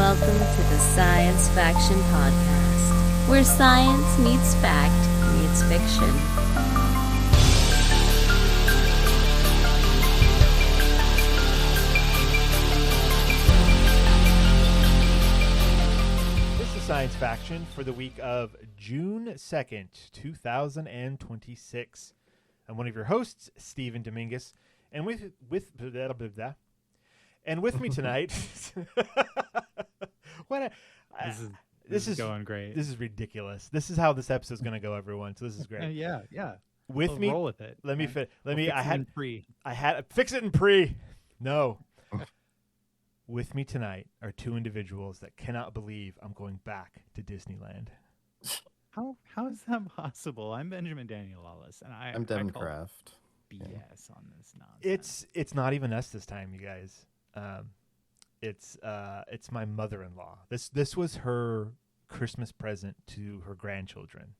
welcome to the Science Faction Podcast, where science meets fact meets fiction. This is Science Faction for the week of June 2nd, 2026. I'm one of your hosts, Stephen Dominguez, and with me tonight, This is going great. This is ridiculous. This is how this episode is going to go, everyone. So this is great. Yeah. With We'll me, roll with it. Let me fix fix it in pre. No. With me tonight are two individuals that cannot believe I'm going back to Disneyland. How is that possible? I'm Benjamin Daniel Lawless, and I'm Devon Craft. BS on this nonsense. It's not even us this time, you guys. It's my mother-in-law. This was her Christmas present to her grandchildren.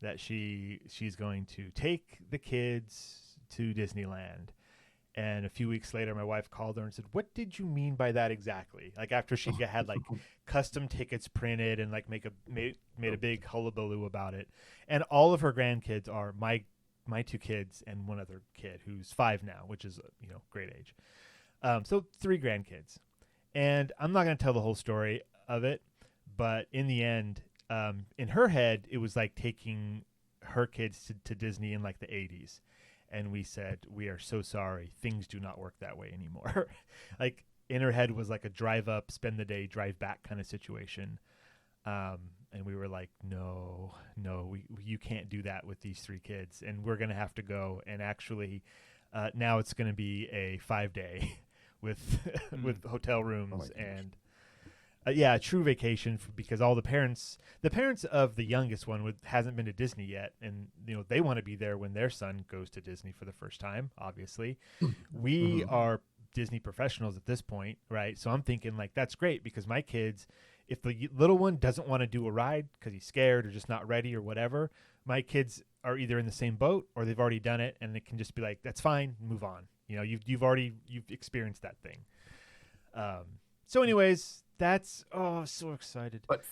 That she's going to take the kids to Disneyland. And a few weeks later, my wife called her and said, "What did you mean by that exactly?" Like after she had like custom tickets printed and like made a big hullabaloo about it. And all of her grandkids are my two kids and one other kid who's 5 now, which is great age. So 3 grandkids. And I'm not going to tell the whole story of it, but in the end, in her head, it was like taking her kids to Disney in like the 80s. And we said, "We are so sorry. Things do not work that way anymore." Like in her head was like a drive up, spend the day, drive back kind of situation. And we were like, no, you can't do that with these 3 kids. And we're going to have to go. And actually, now it's going to be a 5-day with hotel rooms and a true vacation because all the parents of the youngest one hasn't been to Disney yet, and they want to be there when their son goes to Disney for the first time. Obviously, we are Disney professionals at this point, right? So I'm thinking like that's great because my kids, if the little one doesn't want to do a ride because he's scared or just not ready or whatever, my kids are either in the same boat or they've already done it, and it can just be like, that's fine, move on. You've experienced that thing. So anyways, that's so excited. But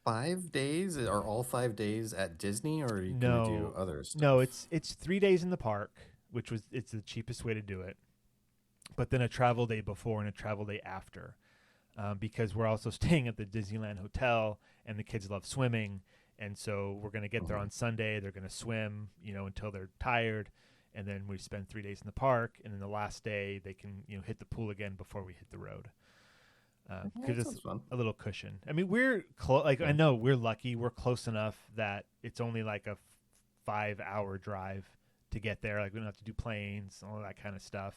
5 days are all 5 days at Disney, or can we do other stuff? No, it's 3 days in the park, it's the cheapest way to do it. But then a travel day before and a travel day after, because we're also staying at the Disneyland Hotel, and the kids love swimming, and so we're gonna get there on Sunday. They're gonna swim, until they're tired. And then we spend 3 days in the park, and then the last day they can, hit the pool again before we hit the road. Because it's a little cushion. I mean, we're close. Like I know we're lucky. We're close enough that it's only like a 5-hour drive to get there. Like we don't have to do planes, all that kind of stuff.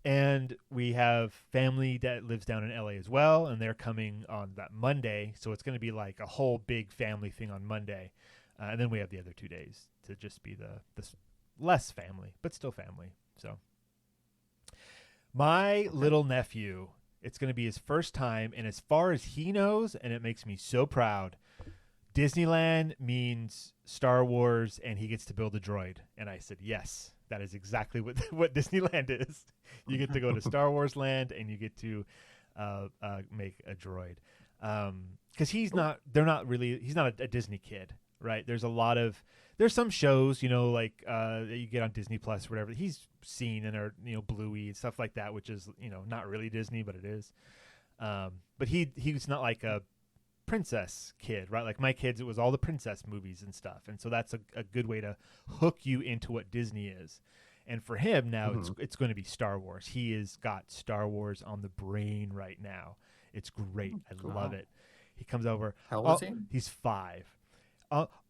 And we have family that lives down in LA as well, and they're coming on that Monday. So it's going to be like a whole big family thing on Monday, and then we have the other 2 days to just be the less family, but still family. So my little nephew, it's going to be his first time, and as far as he knows, and it makes me so proud, Disneyland means Star Wars, and he gets to build a droid. And I said, yes, that is exactly what Disneyland is. You get to go to Star Wars land, and you get to make a droid. Because he's not a Disney kid, right? There's some shows, like that you get on Disney Plus or whatever he's seen and are, Bluey and stuff like that, which is, not really Disney, but it is. But he's not like a princess kid, right? Like my kids, it was all the princess movies and stuff. And so that's a good way to hook you into what Disney is. And for him now, it's going to be Star Wars. He has got Star Wars on the brain right now. It's great. I love it. He comes over. How old is he? He's 5.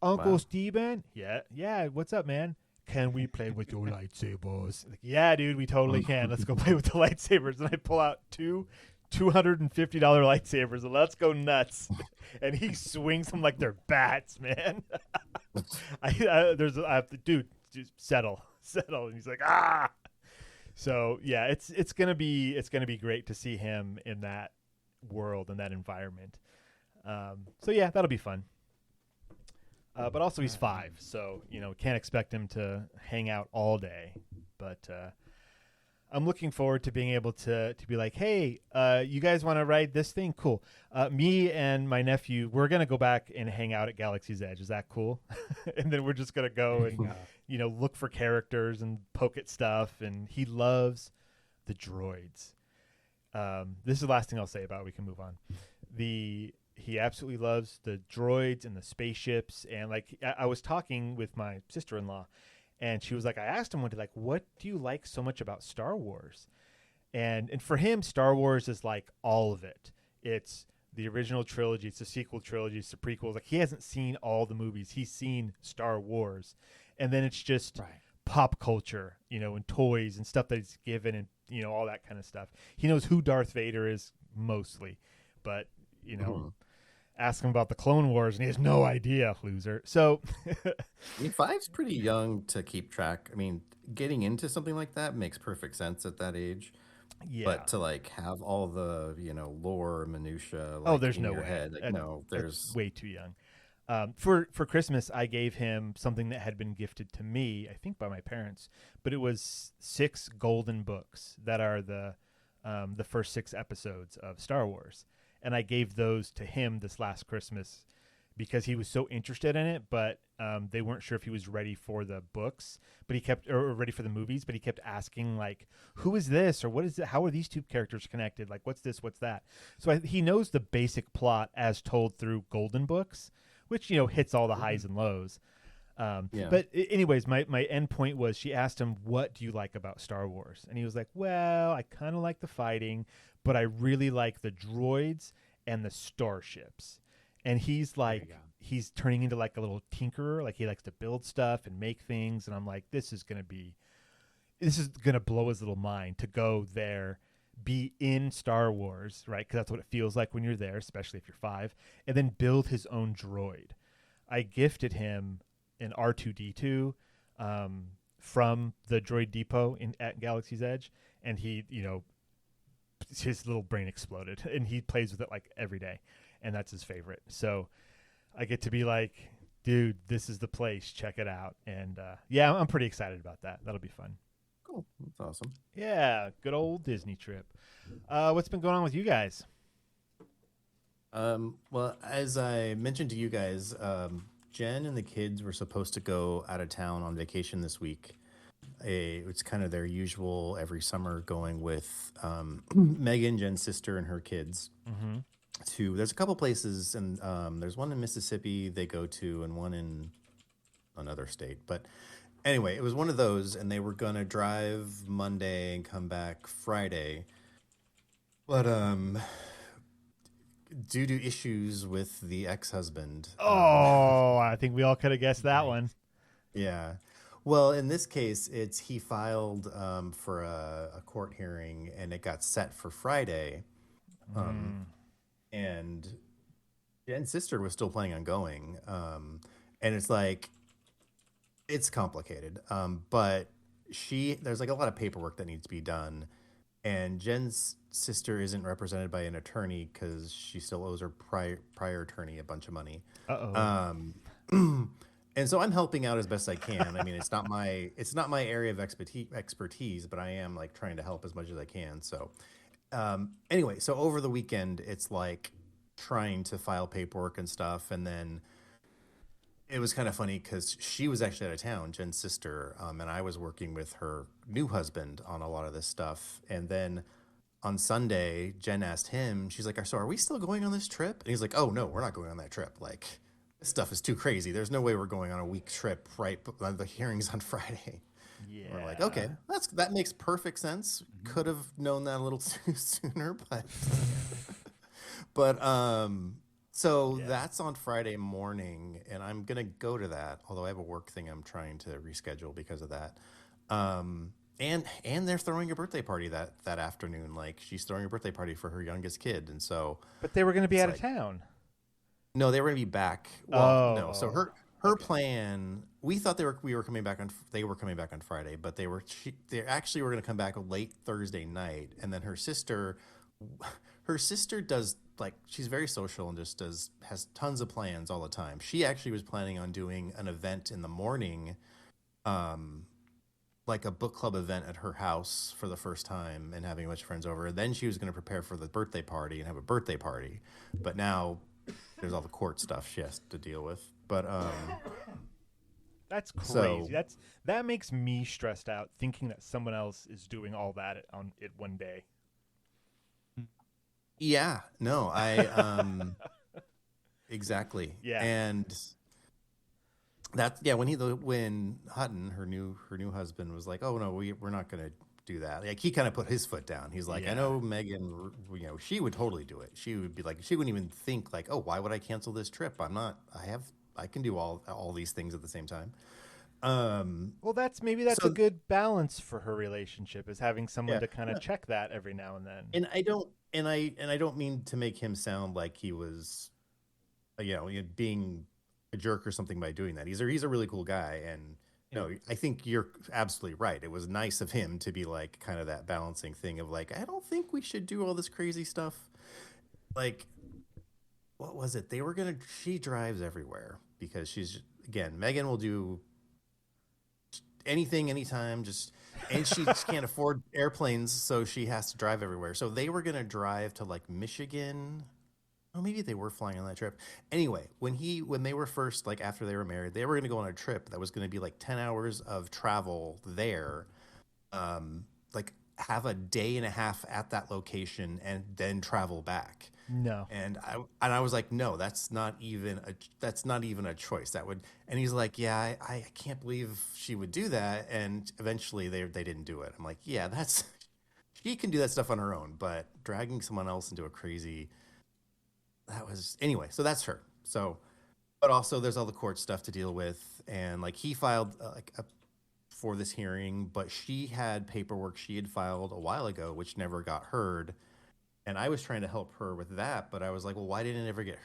Uncle Steven? Yeah. What's up, man? Can we play with your lightsabers? Like, yeah, dude, we totally can. Let's go play with the lightsabers. And I pull out 2 $250 lightsabers, and let's go nuts. And he swings them like they're bats, man. I have to, dude, just settle. And he's like, ah. So yeah, it's gonna be great to see him in that world and that environment. So yeah, that'll be fun. But also he's 5, so can't expect him to hang out all day. But I'm looking forward to being able to be like, hey, you guys want to ride this thing? Cool. Me and my nephew, we're gonna go back and hang out at Galaxy's Edge. Is that cool? And then we're just gonna go and look for characters and poke at stuff. And he loves the droids. This is the last thing I'll say about it. We can move on. He absolutely loves the droids and the spaceships. And like I was talking with my sister-in-law, and she was like, I asked him one day, like, what do you like so much about Star Wars? And for him, Star Wars is like all of it. It's the original trilogy, it's the sequel trilogy, it's the prequels. Like, he hasn't seen all the movies. He's seen Star Wars. And then it's just pop culture, and toys and stuff that he's given and, all that kind of stuff. He knows who Darth Vader is mostly. But, ask him about the Clone Wars and he has no idea, loser. So I mean, 5's pretty young to keep track. I mean, getting into something like that makes perfect sense at that age. Yeah. But to like have all the, lore minutia there's in no your way. head, there's way too young. For Christmas, I gave him something that had been gifted to me, I think by my parents, but it was 6 golden books that are the first 6 episodes of Star Wars. And I gave those to him this last Christmas because he was so interested in it, but they weren't sure if he was ready for the books, or ready for the movies, but he kept asking, like, who is this? Or what is it? How are these two characters connected? Like, what's this? What's that? So he knows the basic plot as told through golden books, which, hits all the highs and lows. But anyways, my end point was, she asked him, what do you like about Star Wars? And he was like, well, I kind of like the fighting, but I really like the droids and the starships. And he's like, he's turning into like a little tinkerer. Like, he likes to build stuff and make things. And I'm like, this is going to blow his little mind to go there, be in Star Wars, right? Because that's what it feels like when you're there, especially if you're 5, and then build his own droid. I gifted him an R2-D2 from the Droid Depot at Galaxy's Edge, and he, his little brain exploded, and he plays with it like every day, and that's his favorite. So I get to be like, dude, this is the place, check it out. And I'm pretty excited about that. That'll be fun. Cool. That's awesome. Yeah, good old Disney trip. What's been going on with you guys? Well, as I mentioned to you guys, Jen and the kids were supposed to go out of town on vacation this week. It's kind of their usual every summer going with Megan, Jen's sister, and her kids. Mm-hmm. There's a couple places, and there's one in Mississippi they go to, and one in another state. But anyway, it was one of those, and they were gonna drive Monday and come back Friday. But due to issues with the ex-husband. I think we all could have guessed that one. Yeah. Well, in this case, he filed for a court hearing, and it got set for Friday. And Jen's sister was still planning on going. And it's like, it's complicated. But there's like a lot of paperwork that needs to be done. And Jen's sister isn't represented by an attorney because she still owes her prior attorney a bunch of money. And so I'm helping out as best I can. I mean, it's not my area of expertise, but I am like trying to help as much as I can. So anyway, so over the weekend, it's like trying to file paperwork and stuff. And then it was kind of funny because she was actually out of town, Jen's sister, and I was working with her new husband on a lot of this stuff. And then on Sunday, Jen asked him, she's like, so are we still going on this trip? And he's like, oh, no, we're not going on that trip. Like, this stuff is too crazy. There's no way we're going on a week trip, right? The hearing's on Friday. Yeah. We're like, okay, that makes perfect sense. Could have known that a little sooner, but that's on Friday morning, and I'm gonna go to that. Although I have a work thing I'm trying to reschedule because of that. And they're throwing a birthday party that afternoon. Like, she's throwing a birthday party for her youngest kid, and so. But they were going to be out of town. No, they were going to be back. Well, no. So her plan. We thought they were coming back on. They were coming back on Friday, but they actually were going to come back late Thursday night, and then her sister does, like, she's very social and just has tons of plans all the time. She actually was planning on doing an event in the morning, like a book club event at her house for the first time and having a bunch of friends over. Then she was going to prepare for the birthday party and have a birthday party. But now there's all the court stuff she has to deal with. But That's crazy. So- That makes me stressed out thinking that someone else is doing all that on it one day. yeah, no, I exactly. Yeah. And when Hutton, her new husband, was like, "Oh no, we're not going to do that." Like he kind of put his foot down. He's like, Yeah. "I know Megan, she would totally do it. She would be like, she wouldn't even think like, oh, why would I cancel this trip? I can do all these things at the same time." Well, that's So- a good balance for her relationship, is having someone Yeah. to kind of check that every now and then. And I don't mean to make him sound like he was, being a jerk or something by doing that. He's a really cool guy, and I think you're absolutely right. It was nice of him to be like kind of that balancing thing of like, I don't think we should do all this crazy stuff. Like, what was it? She drives everywhere because Megan will do anything, anytime, and she just can't afford airplanes, so she has to drive everywhere. So they were gonna drive to like Michigan. Oh, maybe they were flying on that trip. Anyway, when they were first, like after they were married, they were gonna go on a trip that was gonna be like 10 hours of travel there, like have a day and a half at that location and then travel back. No. And I was like, no, that's not even a choice. And he's like, yeah, I can't believe she would do that. And eventually they didn't do it. I'm like, yeah, she can do that stuff on her own, but dragging someone else into anyway. So that's her. So, but also there's all the court stuff to deal with, and like he filed for this hearing, but she had paperwork she had filed a while ago, which never got heard. And I was trying to help her with that, but I was like, well, why didn't it ever get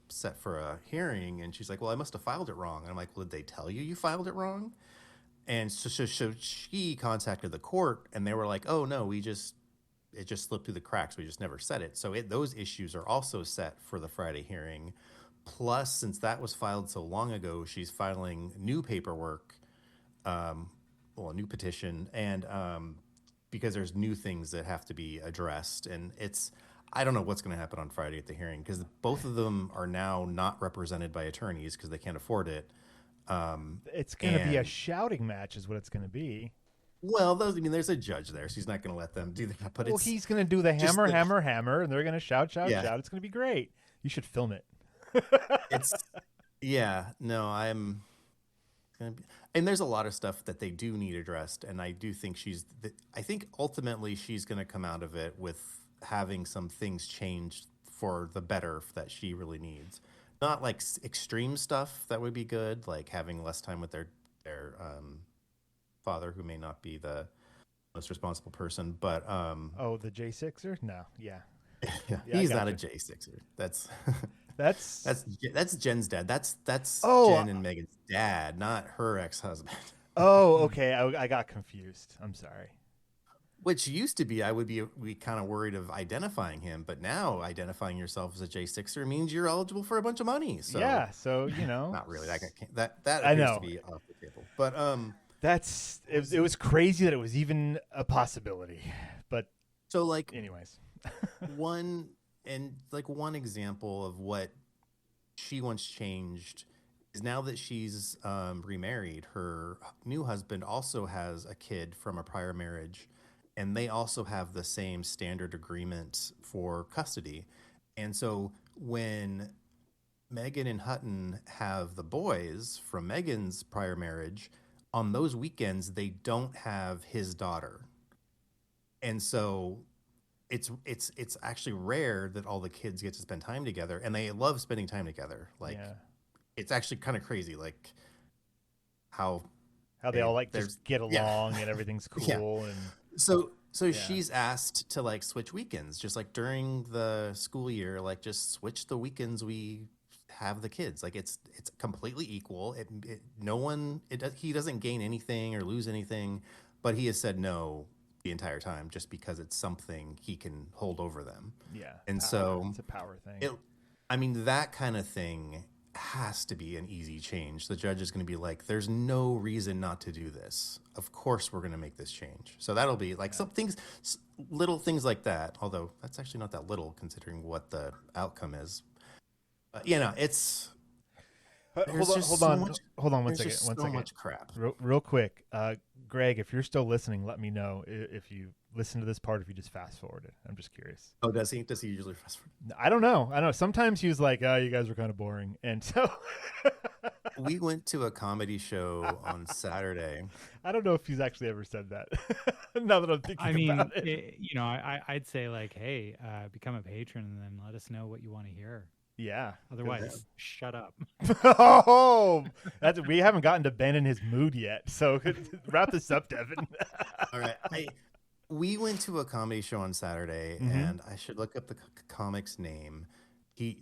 set for a hearing? And she's like, well, I must have filed it wrong. And I'm like, well, did they tell you filed it wrong? And so she contacted the court, and they were like, oh no, it just slipped through the cracks. We just never set it. So those issues are also set for the Friday hearing. Plus, since that was filed so long ago, she's filing new paperwork, a new petition, and because there's new things that have to be addressed. And I don't know what's going to happen on Friday at the hearing, because both of them are now not represented by attorneys because they can't afford it. It's going to be a shouting match is what it's going to be. Well, there's a judge there, so he's not going to let them do that. But he's going to do the hammer, hammer, hammer, and they're going to shout, shout, Yeah. shout. It's going to be great. You should film it. And there's a lot of stuff that they do need addressed, and I do think I think ultimately she's going to come out of it with having some things changed for the better that she really needs. Not like extreme stuff that would be good, like having less time with their father, who may not be the most responsible person, but the J6er? No, yeah. yeah, Yeah, he's I not a gotcha. J6er. That's That's Jen's dad. That's Oh. Jen and Megan's dad, not her ex-husband. okay. I got confused. I'm sorry. Which used to be, I would be kind of worried of identifying him, but now identifying yourself as a J6er means you're eligible for a bunch of money. So yeah, so not really. That I appears know. to be off the table. But it was crazy that it was even a possibility. But so like anyways. one example of what she wants changed is now that she's remarried, her new husband also has a kid from a prior marriage, and they also have the same standard agreement for custody. And so when Megan and Hutton have the boys from Megan's prior marriage, on those weekends they don't have his daughter. And so it's actually rare that all the kids get to spend time together, and they love spending time together. Like it's actually kind of crazy, like how they all like just get along and everything's cool. Yeah. And so she's asked to like switch weekends, just like during the school year, like just switch the weekends we have the kids. Like it's completely equal. He doesn't gain anything or lose anything, but he has said no the entire time just because it's something he can hold over them. Yeah. And power. so It's a power thing. that kind of thing, has to be an easy change. The judge is going to be like, there's no reason not to do this. Of course, we're going to make this change. So that'll be like some things, little things like that. Although that's actually not that little considering what the outcome is. It's there's Hold on, just hold so on, much. hold on one There's second. just One so second. much crap. Real quick, Greg, if you're still listening, let me know if you listen to this part. If you just fast forwarded, I'm just curious. Oh, does he? Does he usually fast forward? I don't know. Sometimes he was like, "Oh, you guys were kind of boring," and so We went to a comedy show on Saturday. I don't know if he's actually ever said that. Now that I'm thinking about it, I'd say like, hey, become a patron and then let us know what you want to hear. yeah. Otherwise, shut up. Oh, we haven't gotten to Ben in his mood yet. So wrap this up, Devon. All right. We went to a comedy show on Saturday, Mhm. and I should look up the comic's name.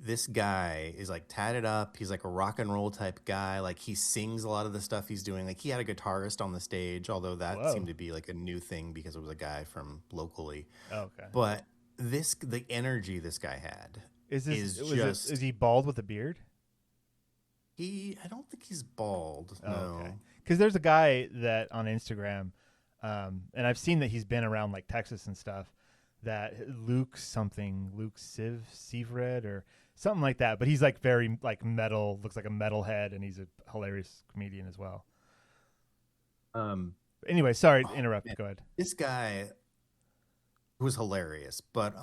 This guy is like tatted up. He's like a rock and roll type guy. Like he sings a lot of the stuff he's doing. Like he had a guitarist on the stage, although that Whoa. seemed to be like a new thing because it was a guy from locally. Okay. But the energy this guy had Is just he bald with a beard? I don't think he's bald. Oh, No. okay. Because there's a guy that on Instagram, and I've seen that he's been around like Texas and stuff. That Luke Severed or something like that. But he's like very like metal, looks like a metalhead, and he's a hilarious comedian as well. Anyway, sorry to interrupt. Man. Go ahead. This guy was hilarious, but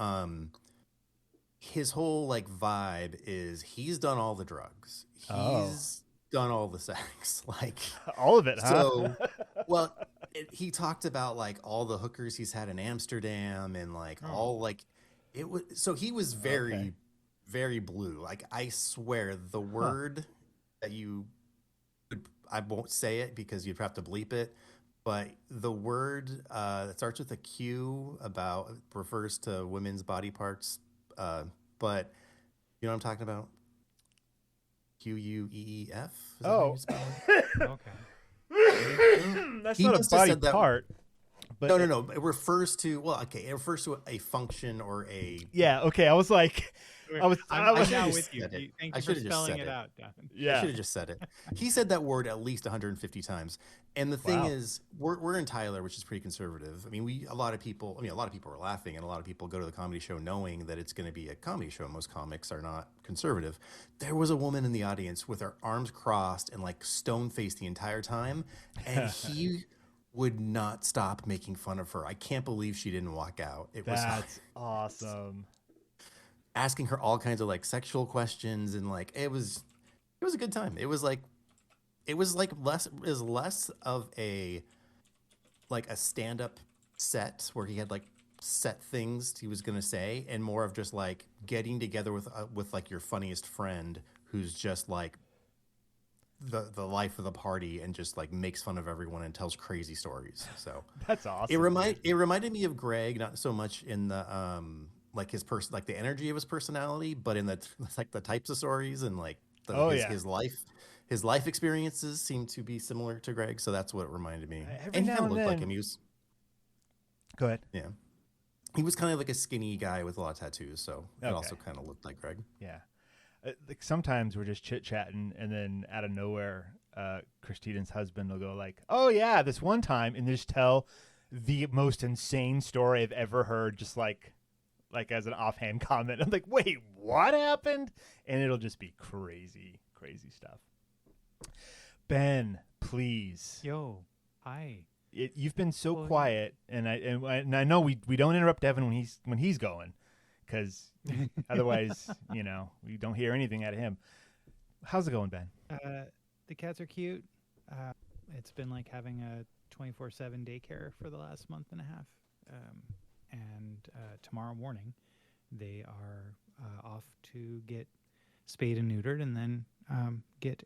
his whole like vibe is he's done all the drugs. He's done all the sex. Like all of it, huh? So well, he talked about like all the hookers he's had in Amsterdam and like all like it was so he was very very blue. Like I swear the word that I won't say it because you'd have to bleep it, but the word that starts with a Q refers to women's body parts, but you know what I'm talking about? Queef. Oh, Okay. that's He not a must have body said that- part. But No. It refers to it refers to a function or a. Yeah. Okay. I was like, I'm should've now just with you. said it. Thank I you for should've just spelling said it it. out, Devon. I yeah. should have just said it. He said that word at least 150 times. And the thing Wow. is, we're in Tyler, which is pretty conservative. I mean, a lot of people are laughing, and a lot of people go to the comedy show knowing that it's going to be a comedy show. Most comics are not conservative. There was a woman in the audience with her arms crossed and like stone faced the entire time, and he would not stop making fun of her. I can't believe she didn't walk out. That's awesome. Asking her all kinds of like sexual questions, and like it was a good time. It was less of a stand-up set where he had like set things he was gonna say, and more of just like getting together with like your funniest friend who's just like the life of the party and just like makes fun of everyone and tells crazy stories. So That's awesome. it reminded me of Greg, not so much in the like the energy of his personality, but in the like the types of stories and like his life experiences seem to be similar to Greg. So that's what it reminded me. Every And he now kind of and looked like then- him. Go ahead. Yeah, he was kind of like a skinny guy with a lot of tattoos. So it Okay. also kind of looked like Greg. Yeah. Like sometimes we're just chit chatting, and then out of nowhere, Christina's husband will go like, "Oh yeah, this one time," and just tell the most insane story I've ever heard, just like as an offhand comment. I'm like, "Wait, what happened?" And it'll just be crazy stuff. Ben, please. Yo, hi. You've been so Well, quiet, and I know we don't interrupt Devon when he's going, because otherwise, we don't hear anything out of him. How's it going, Ben? The cats are cute. It's been like having a 24/7 daycare for the last month and a half. And tomorrow morning, they are off to get spayed and neutered, and then get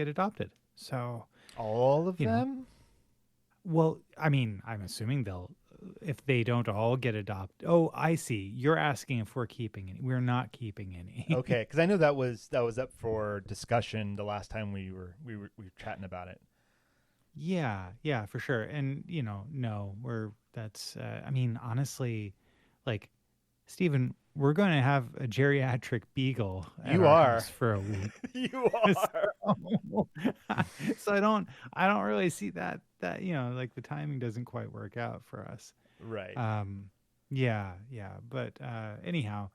adopted. So All of You know. them? well, I mean, I'm assuming they'll, if they don't all get adopted. Oh, I see. You're asking if we're keeping any. We're not keeping any. Okay, because I know that was up for discussion the last time we were chatting about it. Yeah, for sure. And no, I mean, honestly, like, Stephen, we're going to have a geriatric beagle at You our are. house for a week. You are. So I don't really see that like the timing doesn't quite work out for us. Right. Yeah. But anyhow,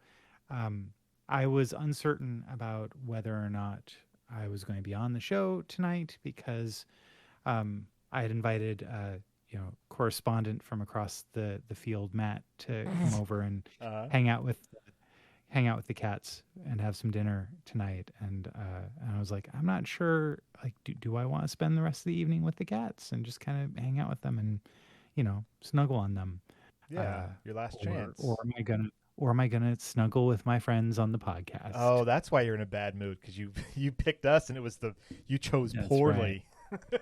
I was uncertain about whether or not I was going to be on the show tonight because I had invited correspondent from across the field, Matt, to come over and hang out with the cats and have some dinner tonight. And I was like, I'm not sure, like, do I want to spend the rest of the evening with the cats and just kind of hang out with them and, snuggle on them? Yeah, your last chance. Or am I gonna snuggle with my friends on the podcast? Oh, that's why you're in a bad mood, because you picked us and it was you chose That's poorly. Right.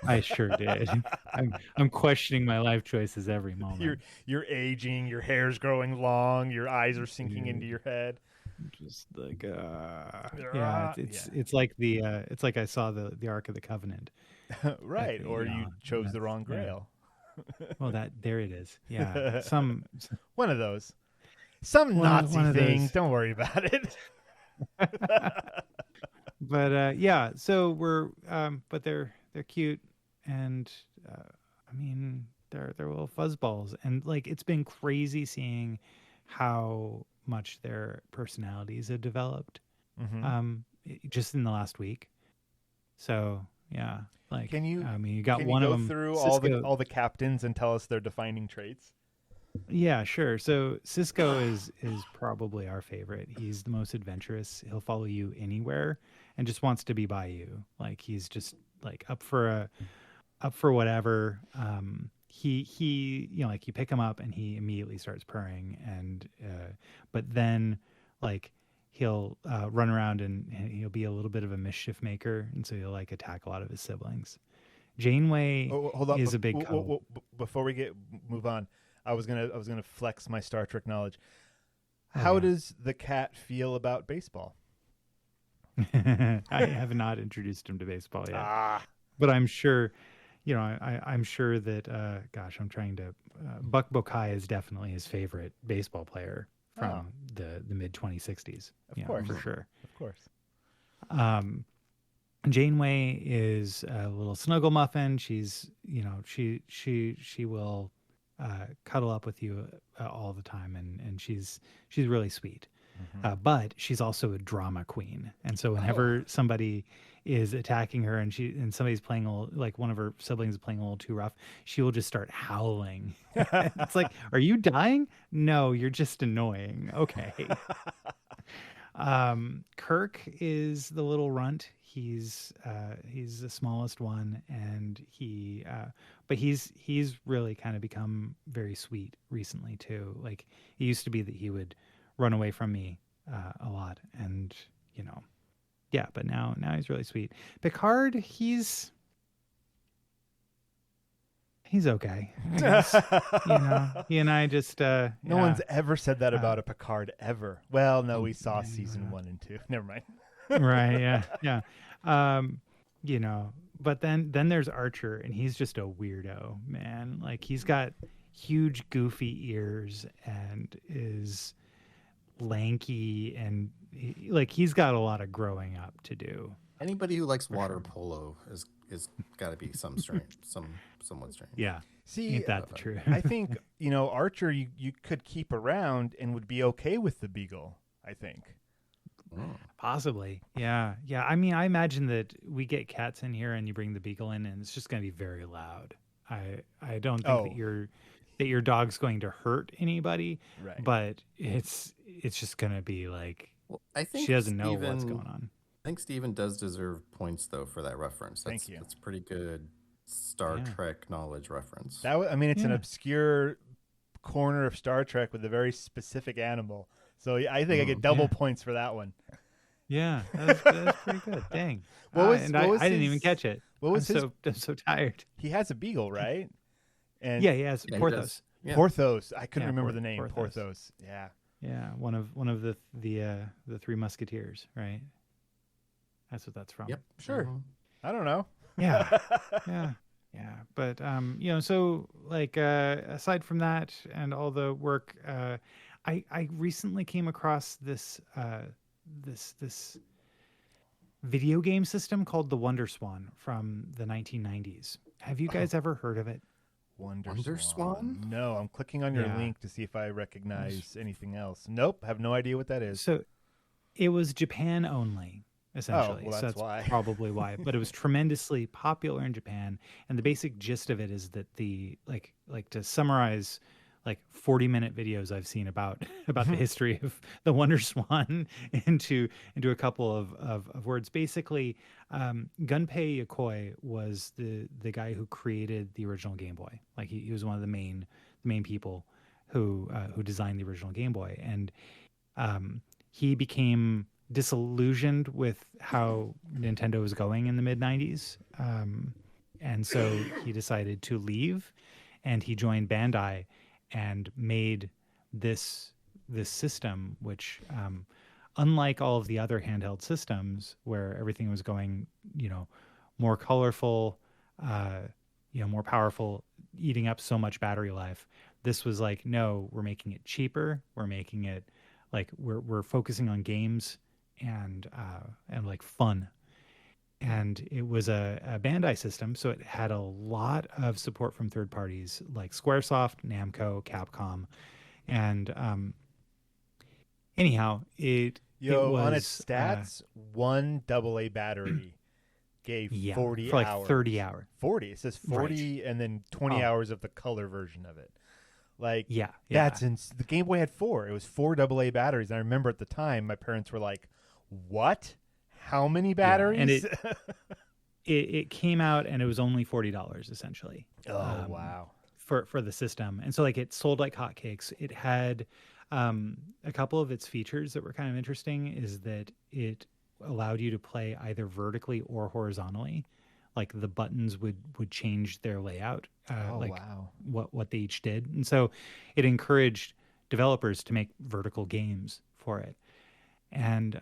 I sure did. I'm questioning my life choices every moment. You're aging, your hair's growing long, your eyes are sinking into your head. Just like it's like it's like I saw the Ark of the Covenant. Right, or you chose the wrong Grail. Well, there it is. Yeah, one of those. Some Nazi thing. Don't worry about it. But yeah, so we're but they're cute, and I mean they're little fuzzballs, and like it's been crazy seeing how much their personalities have developed just in the last week. So yeah, like you got one of them through Cisco. all the captains and tell us their defining traits. Yeah, sure. So Cisco is probably our favorite. He's the most adventurous. He'll follow you anywhere and just wants to be by you. Like he's just like up for whatever. He like you pick him up and he immediately starts purring, and but then like he'll run around and he'll be a little bit of a mischief maker, and so he'll like attack a lot of his siblings. Janeway is a big before we move on. I was gonna flex my Star Trek knowledge. How does the cat feel about baseball? I have not introduced him to baseball yet, but I'm sure, I'm sure that. I'm trying to. Buck Bokai is definitely his favorite baseball player from the mid 2060s. Of course, for sure. Of course. Janeway is a little snuggle muffin. She's, she will cuddle up with you all the time, and she's really sweet. But she's also a drama queen, and so whenever somebody is attacking her and somebody's playing like one of her siblings is playing a little too rough, she will just start howling. It's like, are you dying? No, you're just annoying. Okay. Kirk is the little runt. He's the smallest one, and but he's really kind of become very sweet recently too. Like it used to be that he would run away from me a lot, and but now he's really sweet. Picard, he's okay. I guess. He and I just no one's ever said that about a Picard ever. Well, no, we saw season 1 and 2. Never mind. Right? Yeah. But then there's Archer, and he's just a weirdo, man. Like he's got huge goofy ears and is lanky, and he's got a lot of growing up to do. Anybody who likes water polo is got to be somewhat strange. Yeah. See, ain't that the truth? I think Archer you could keep around and would be okay with the Beagle. I think. Possibly. Yeah. I mean, I imagine that we get cats in here and you bring the Beagle in, and it's just going to be very loud. I don't think that your dog's going to hurt anybody, right? But it's just going to be like, I think she doesn't know what's going on. I think Steven does deserve points though for that reference. Thank you. That's pretty good Star Trek knowledge reference. It's an obscure corner of Star Trek with a very specific animal. So I think I get double points for that one. Yeah, that's pretty good. Dang. I didn't even catch it. I'm so tired. He has a Beagle, right? And he has Porthos. Yeah. Porthos. I couldn't remember the name. Porthos. Yeah. Yeah, one of the Three Musketeers, right? That's what that's from. Yep. Sure. I don't know. Yeah. Yeah. But so like aside from that and all the work, I recently came across this video game system called the Wonder Swan from the 1990s. Have you guys ever heard of it? Wonder Wonder Swan? No, I'm clicking on your Yeah. link to see if I recognize anything else. Nope, have no idea what that is. So it was Japan only, essentially. well, So that's that's why. probably why. But it was tremendously popular in Japan. And the basic gist of it is that the like to summarize like 40-minute videos I've seen about the history of the Wonder Swan into a couple of words. Basically, Gunpei Yokoi was the guy who created the original Game Boy. Like he was one of the main people who designed the original Game Boy, and he became disillusioned with how Nintendo was going in the mid 90s, and so he decided to leave, and he joined Bandai and made this system, which unlike all of the other handheld systems where everything was going, more colorful, more powerful, eating up so much battery life, this was like, no, we're making it cheaper. We're making it like we're focusing on games and like fun. And it was a Bandai system, so it had a lot of support from third parties like Squaresoft, Namco, Capcom, and anyhow, it was on its stats, one AA battery gave 40 for like hours. 30 hours. 40. It says 40 and then 20 hours of the color version of it. Like, that's the Game Boy had 4. It was 4 AA batteries. And I remember at the time, my parents were like, "What? How many batteries?" And it came out and it was only $40 essentially. Oh, wow. For the system. And so like it sold like hotcakes. It had a couple of its features that were kind of interesting is that it allowed you to play either vertically or horizontally. Like the buttons would change their layout, wow. what they each did. And so it encouraged developers to make vertical games for it. And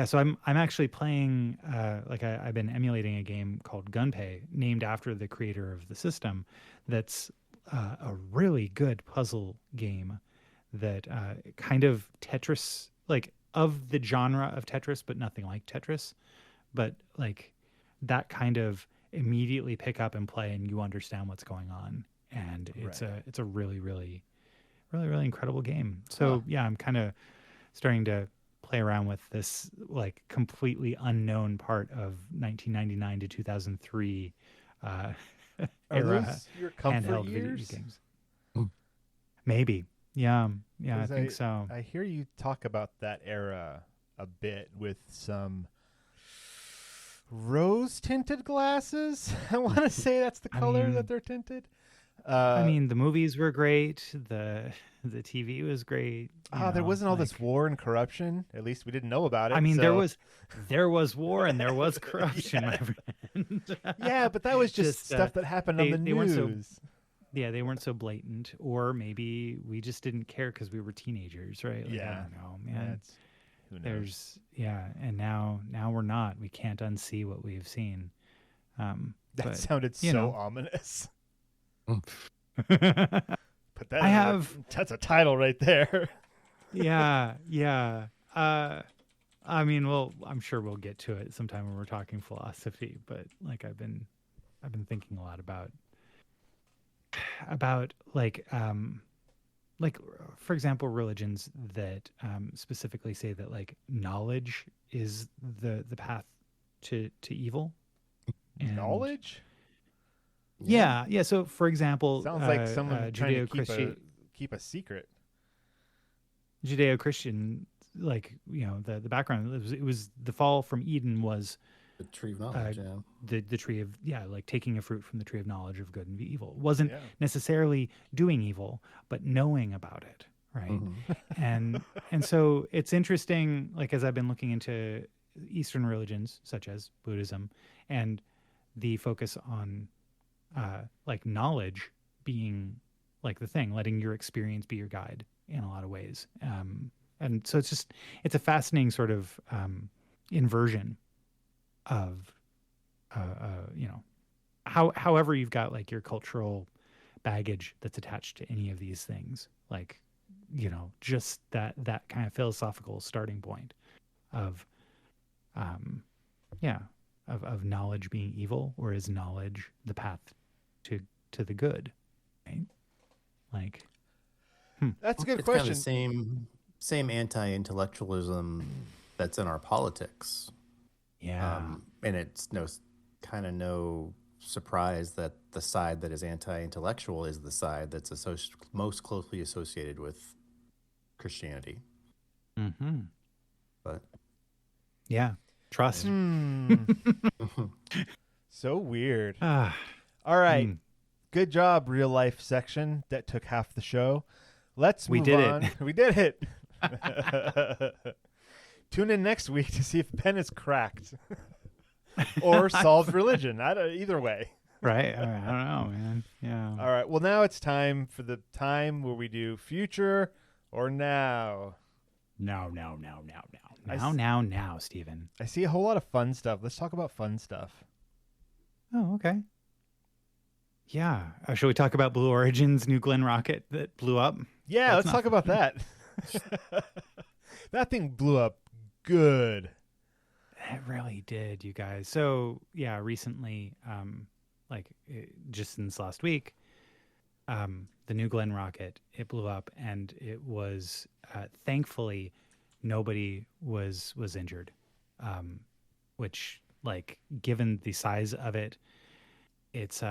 so I'm actually playing I've been emulating a game called Gunpei, named after the creator of the system. That's a really good puzzle game that kind of Tetris, like of the genre of Tetris, but nothing like Tetris, but like that kind of immediately pick up and play, and you understand what's going on, and it's a really really really really incredible game. So I'm kind of starting to play around with this like completely unknown part of 1999 to 2003 Are era those your comfort handheld video years? games. Maybe. Yeah, I 'Cause think so. I hear you talk about that era a bit with some rose tinted glasses. I want to say that's the color that they're tinted. I mean, the movies were great. The TV was great. There wasn't all this war and corruption. At least we didn't know about it. I mean, so. there was war and there was corruption, my friend. Yeah, but that was just stuff that happened on the news. They weren't so blatant, or maybe we just didn't care because we were teenagers, right? Like, I don't know, man. Who knows? And now we're not. We can't unsee what we've seen. That sounded so ominous. But that's a title right there. yeah. I mean, I'm sure we'll get to it sometime when we're talking philosophy, but like I've been thinking a lot about like for example, religions that specifically say that like knowledge is the path to evil. And knowledge? Yeah. So for example, sounds like someone trying to keep a secret. Judeo-Christian, like, the background, it was the fall from Eden was the tree of knowledge, the tree of, like taking a fruit from the tree of knowledge of good and evil. It wasn't necessarily doing evil, but knowing about it, right? Mm-hmm. and so it's interesting, like as I've been looking into Eastern religions such as Buddhism, and the focus on like knowledge being like the thing, letting your experience be your guide in a lot of ways. And so it's a fascinating sort of inversion of, however you've got like your cultural baggage that's attached to any of these things. Like just that kind of philosophical starting point of, of knowledge being evil, or is knowledge the path to the good, right? Like, That's a good It's question. kind of the same anti-intellectualism that's in our politics. yeah, And it's no surprise that the side that is anti-intellectual is the side that's most closely associated with Christianity. mm-hmm. But Yeah, trust. So weird. Ah, All right. mm. Good job, real life section. That took half the show. Let's We move did it. on. We did it. Tune in next week to see if Ben is cracked or solved religion. Either way. Right? I don't know, man. Yeah. All right. Well, now it's time for the time where we do future or now. No, Stephen. I see a whole lot of fun stuff. Let's talk about fun stuff. Oh, okay. Yeah. Shall we talk about Blue Origin's New Glenn rocket that blew up? Yeah, That's let's talk about that. That thing blew up good. It really did, you guys. So, yeah, recently, just since last week, the New Glenn rocket, it blew up, and it was, thankfully, nobody was injured, which, like, given the size of it, it's,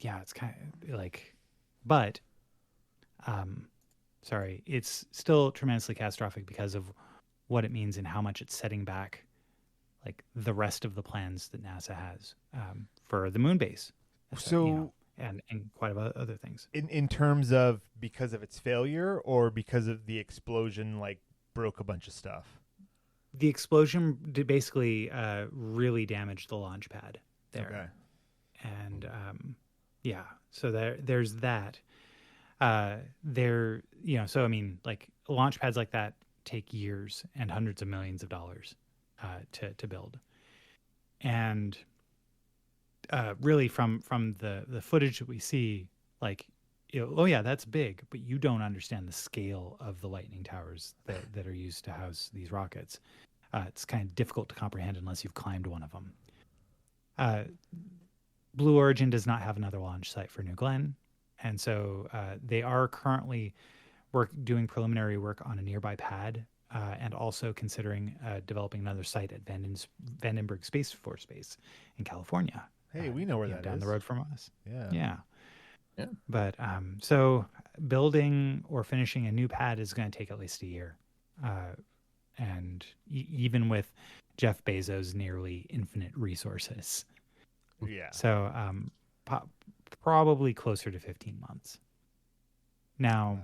it's kind of like, but, sorry, it's still tremendously catastrophic because of what it means and how much it's setting back, like, the rest of the plans that NASA has for the moon base. So, and quite a lot of other things. in terms of because of its failure or because of the explosion, like, broke a bunch of stuff? The explosion did basically really damage the launch pad there. Okay. And so there's that. So I mean, like, launch pads like that take years and hundreds of millions of dollars to build. And really from the footage that we see, like, oh yeah, that's big, but you don't understand the scale of the lightning towers that are used to house these rockets. It's kind of difficult to comprehend unless you've climbed one of them. Blue Origin does not have another launch site for New Glenn, and so they are currently doing preliminary work on a nearby pad, and also considering developing another site at Vandenberg Space Force Base in California. Hey, we know where that down is. the road from us. Yeah. Yeah. But so building or finishing a new pad is going to take at least a year. And even with Jeff Bezos' nearly infinite resources. Yeah. So probably closer to 15 months. Now,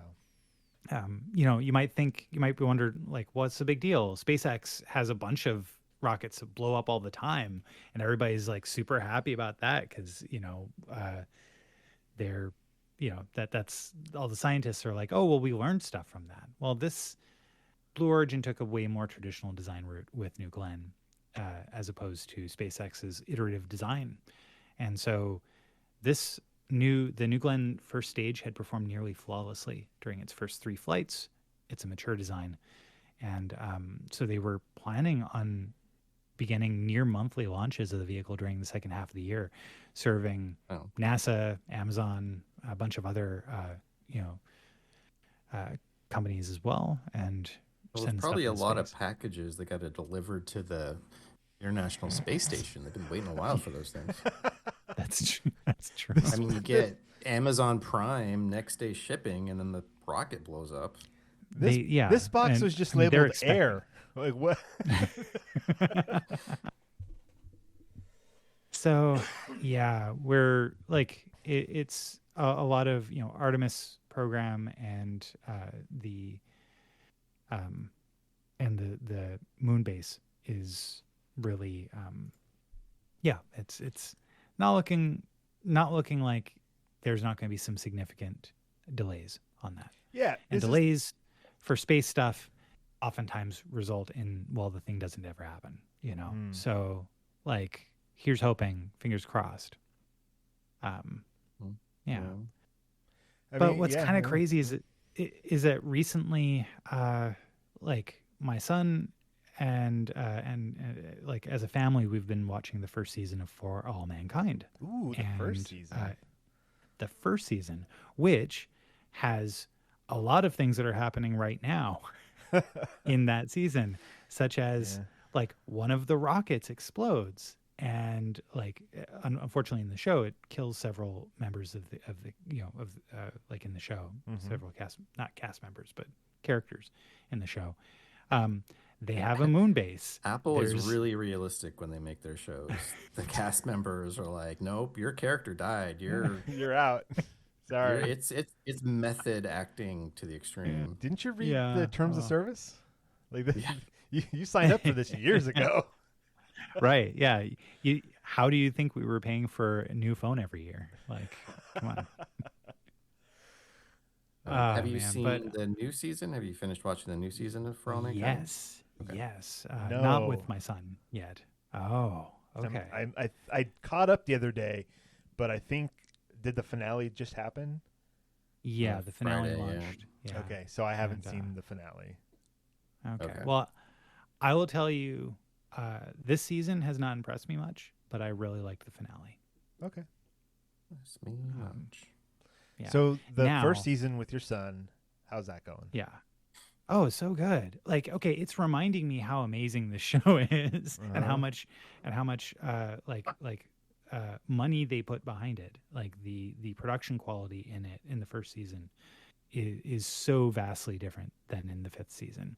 you might be wondering, like, what's the big deal? SpaceX has a bunch of rockets that blow up all the time, and everybody's, like, super happy about that because, they're, that's all the scientists are like, oh, well, we learned stuff from that. Well, this Blue Origin took a way more traditional design route with New Glenn, as opposed to SpaceX's iterative design. And so the New Glenn first stage had performed nearly flawlessly during its first 3 flights. It's a mature design. And so they were planning on beginning near monthly launches of the vehicle during the second half of the year, serving NASA, Amazon, a bunch of other, companies as well. And there's probably a lot of packages that got delivered to the International Space Station. They've been waiting a while for those things. That's true. I mean, you get Amazon Prime next day shipping, and then the rocket blows up. This box was just labeled air. Like, what? So, yeah, we're like, it's a lot of, Artemis program and the moon base is really, it's not looking like there's not going to be some significant delays on that. Yeah. And delays for space stuff oftentimes result in, well, the thing doesn't ever happen, So, like, here's hoping, fingers crossed. Yeah. But what's kind of crazy is is that recently, like my son and like as a family, we've been watching the first season of For All Mankind. Ooh, the first And season. the first season, which has a lot of things that are happening right now in that season, such as Yeah. like one of the rockets explodes, and like unfortunately in the show it kills several members of the like in the show, several not cast members but characters in the show. They have a moon base. Apple is really realistic when they make their shows. The cast members are like, "Nope, your character died. You're out. Sorry. It's method acting to the extreme." Didn't you read Yeah, the terms of well. service? Like you signed up for this years ago. Right. Yeah. How do you think we were paying for a new phone every year? Like, come on. Have you man, seen but- the new season? Have you finished watching the new season of For All Mankind? Yes. Okay. Yes. No. Not with my son yet. Oh, okay. I caught up the other day, but I think did the finale just happen? Yeah, the finale Friday, yeah. launched. Yeah. Okay, so I haven't And, seen the finale. Okay. Okay. Well, I will tell you, this season has not impressed me much, but I really liked the finale. Okay. That's me much. Yeah. So the Now- first season with your son, how's that going? Yeah. Oh, so good. Like, okay, it's reminding me how amazing the show is and how much money they put behind it. Like the production quality in it in the first season is so vastly different than in the fifth season.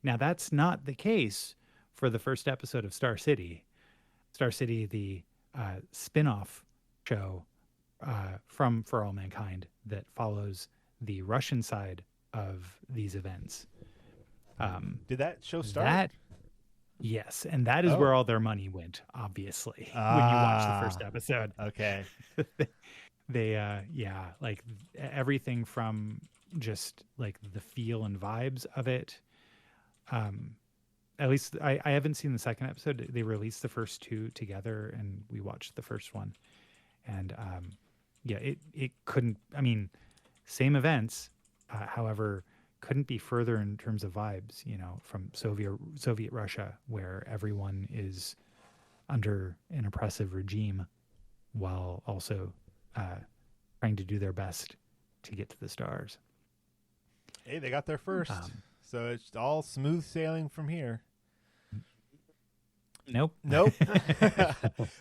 Now, that's not the case for the first episode of Star City. Star City, the spin-off show from For All Mankind that follows the Russian side of these events. Did that show start? Yes, and that is where all their money went, obviously, when you watch the first episode. Okay. They like everything from just like the feel and vibes of it. At least I haven't seen the second episode. They released the first two together and we watched the first one. And it couldn't, I mean, same events, however, couldn't be further in terms of vibes, from Soviet Russia, where everyone is under an oppressive regime while also trying to do their best to get to the stars. Hey, they got there first. So it's all smooth sailing from here. Nope.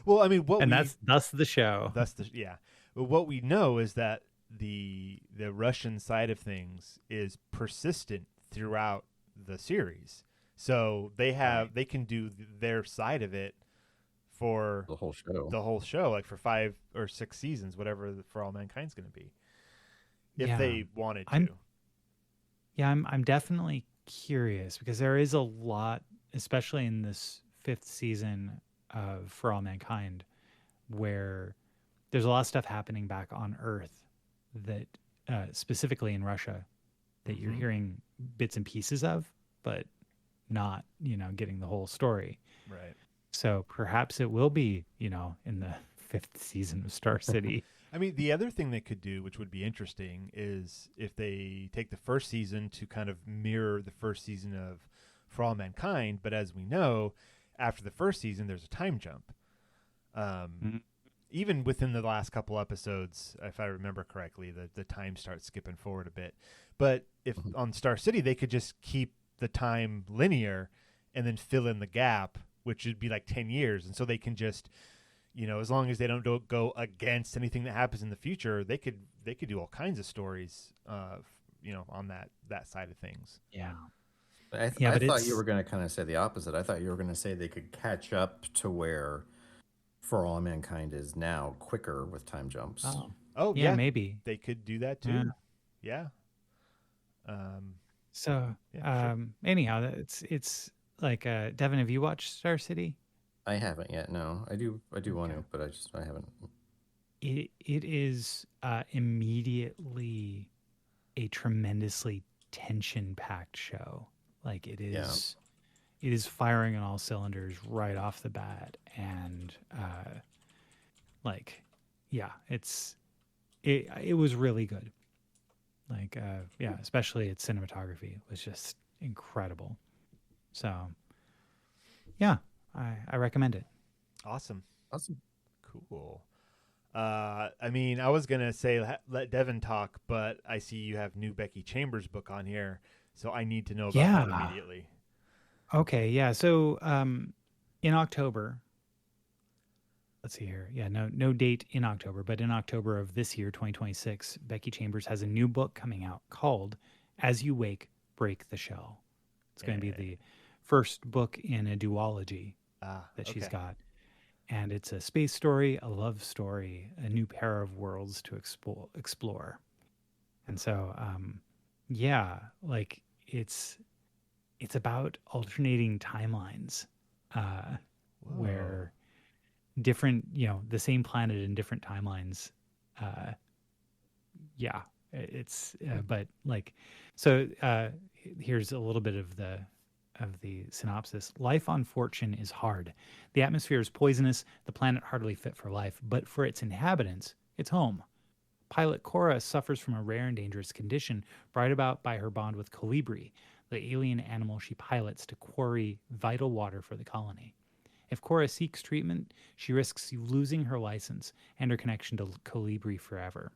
Well, I mean, that's the show. But what we know is that the Russian side of things is persistent throughout the series. So they can do their side of it for The whole show. Like for 5 or 6 seasons, whatever For All Mankind's going to be, if they wanted to. I'm definitely curious because there is a lot, especially in this 5th season of For All Mankind, where there's a lot of stuff happening back on Earth that, specifically in Russia, that you're hearing bits and pieces of, but not, getting the whole story. Right. So perhaps it will be, in the 5th season of Star City. I mean, the other thing they could do, which would be interesting, is if they take the first season to kind of mirror the first season of For All Mankind, but as we know, after the first season, there's a time jump. Even within the last couple episodes, if I remember correctly, the time starts skipping forward a bit. But if on Star City, they could just keep the time linear and then fill in the gap, which would be like 10 years. And so they can just, as long as they don't go against anything that happens in the future, they could do all kinds of stories, on that side of things. Yeah. I thought you were going to kind of say the opposite. I thought you were going to say they could catch up to where For All Mankind is now, quicker with time jumps. Oh yeah, maybe they could do that too. Yeah. So, sure. anyhow, it's like, Devon, have you watched Star City? I haven't yet. No, I do want to, but I haven't. It is immediately a tremendously tension-packed show. Like it is, it is firing on all cylinders right off the bat, and it was really good. Yeah, especially its cinematography was just incredible. So yeah, I recommend it. Awesome. Awesome. Cool. I mean, I was gonna say let Devon talk, but I see you have new Becky Chambers book on here, so I need to know about that Yeah. immediately. Okay. Yeah. So in October, let's see here. Yeah, no date in October, but in October of this year, 2026, Becky Chambers has a new book coming out called "As You Wake, Break the Shell." It's going to be the first book in a duology that she's Okay. got. And it's a space story, a love story, a new pair of worlds to explore. And so, yeah, like it's about alternating timelines, where different, the same planet in different timelines. Yeah, it's but like, so here's a little bit of the synopsis. Life on Fortune is hard. The atmosphere is poisonous, the planet hardly fit for life, but for its inhabitants, it's home. Pilot Cora suffers from a rare and dangerous condition brought about by her bond with Colibri, the alien animal she pilots to quarry vital water for the colony. If Cora seeks treatment, she risks losing her license and her connection to Colibri forever.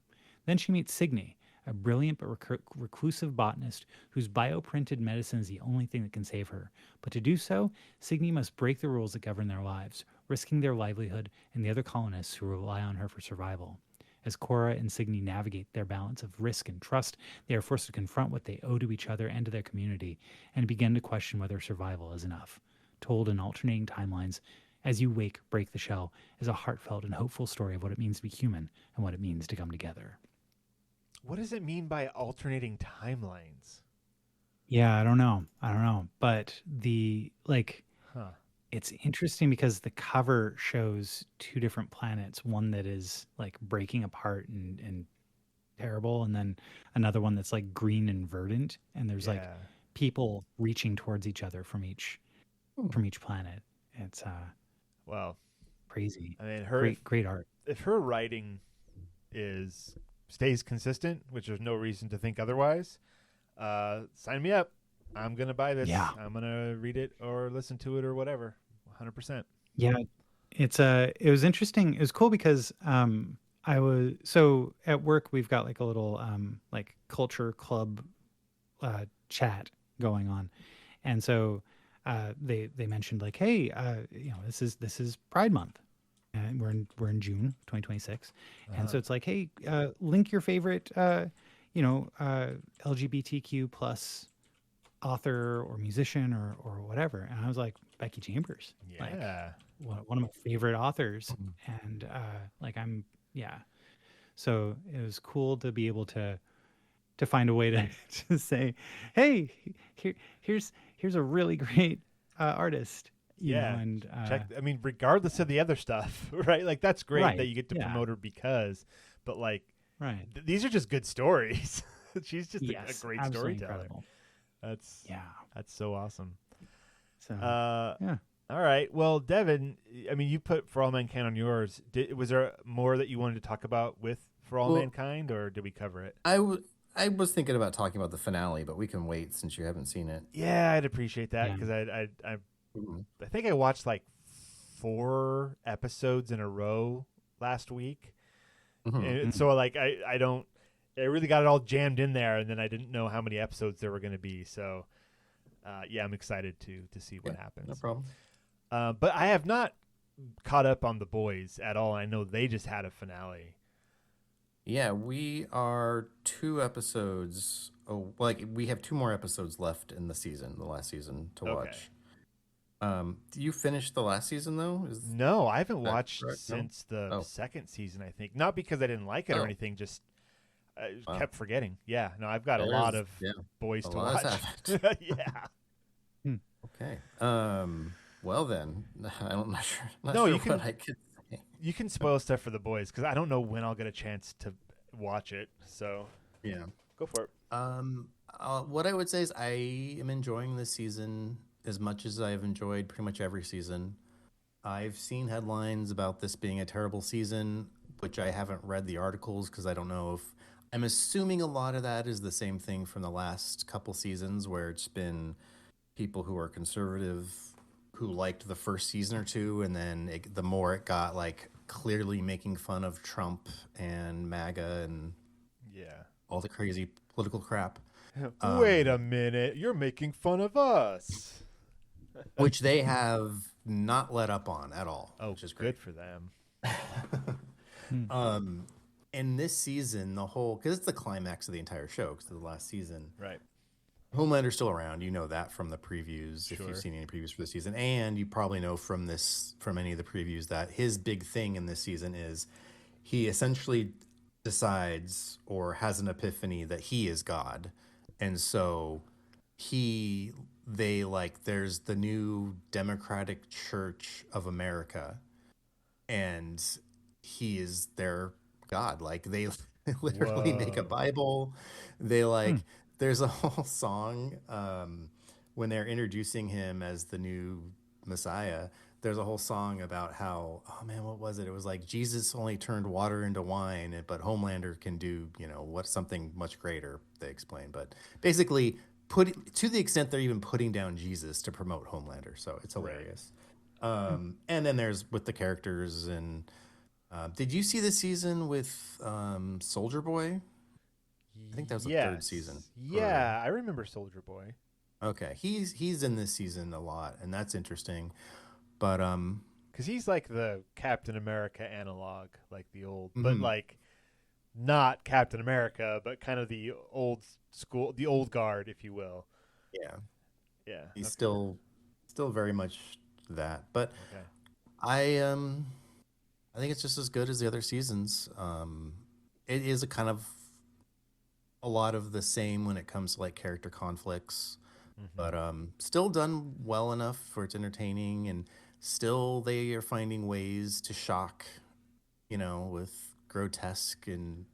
Then she meets Signy, a brilliant but reclusive botanist whose bioprinted medicine is the only thing that can save her. But to do so, Signy must break the rules that govern their lives, risking their livelihood and the other colonists who rely on her for survival. As Cora and Signy navigate their balance of risk and trust, they are forced to confront what they owe to each other and to their community, and begin to question whether survival is enough. Told in alternating timelines, As You Wake, Break the Shell is a heartfelt and hopeful story of what it means to be human and what it means to come together. What does it mean by alternating timelines? Yeah, I don't know. But Huh. it's interesting because the cover shows two different planets, one that is like breaking apart and terrible, and then another one that's like green and verdant, and there's like people reaching towards each other from each planet. It's Well, crazy. I mean, Great art. If her writing stays consistent, which there's no reason to think otherwise, sign me up. I'm gonna buy this. Yeah. I'm gonna read it or listen to it or whatever. 100%. Yeah, it was interesting. It was cool because I was so at work we've got like a little like culture club chat going on, and so they mentioned like, hey, this is Pride Month, and we're in June 2026, and so it's like, hey, link your favorite LGBTQ plus author or musician or whatever, and I was like, Becky Chambers, Yeah. like one of my favorite authors, and so it was cool to be able to find a way to say, hey, here's a really great artist, you know, and check. I mean, regardless of the other stuff, right? Like that's great Right, that you get to promote her but like, right, these are just good stories. She's just a yes, great absolutely storyteller. incredible. That's Yeah. That's so awesome. So Yeah. All right. Well, Devon, I mean, you put For All Mankind on yours. Was there more that you wanted to talk about with For All Mankind, or did we cover it? I was thinking about talking about the finale, but we can wait since you haven't seen it. Yeah, I'd appreciate that Yeah. because I think I watched like 4 episodes in a row last week, and so like I really got it all jammed in there, and then I didn't know how many episodes there were going to be. So yeah, I'm excited to see what happens. No problem. But I have not caught up on The Boys at all. I know they just had a finale. Yeah, we are 2 episodes. Oh, like we have 2 more episodes left in the season, the last season to watch. You finished the last season though? No, I haven't watched correct? since No? the second season. I think not because I didn't like it or anything. Just I kept forgetting. Yeah, no, I've got a lot of Boys to watch. Yeah. Okay. Well then, I'm not sure. Not No, sure you can. what I could say. You can spoil stuff for The Boys because I don't know when I'll get a chance to watch it. So Yeah. go for it. What I would say is I am enjoying this season as much as I've enjoyed pretty much every season. I've seen headlines about this being a terrible season, which I haven't read the articles because I don't know if I'm assuming a lot of that is the same thing from the last couple seasons where it's been people who are conservative who liked the first season or two, and then the more it got like clearly making fun of Trump and MAGA and Yeah. all the crazy political crap. Wait a minute. You're making fun of us. Which they have not let up on at all, Oh, which is great. good for them. And this season, the whole, because it's the climax of the entire show, because of the last season, Right. Homelander's still around. You know that from the previews, if Sure. you've seen any previews for the season, and you probably know from any of the previews that his big thing in this season is he essentially decides or has an epiphany that he is God, and so there's the new Democratic Church of America, and he is their God. Like they literally make a Whoa. Bible. They like there's a whole song when they're introducing him as the new Messiah. There's a whole song about how, oh man, what was it? It was like Jesus only turned water into wine, but Homelander can do, what's something much greater, they explain. But basically, to the extent they're even putting down Jesus to promote Homelander. So it's hilarious. And then there's with the characters. And did you see the season with Soldier Boy? I think that was the third season. Yeah, I remember Soldier Boy. Okay, he's in this season a lot, and that's interesting. But because he's like the Captain America analog, like the old, but like not Captain America, but kind of the old school, the old guard, if you will. Yeah, he's still very much that. But Okay. I think it's just as good as the other seasons. It is a lot of the same when it comes to like character conflicts, but still done well enough for it's entertaining, and still they are finding ways to shock, with grotesque and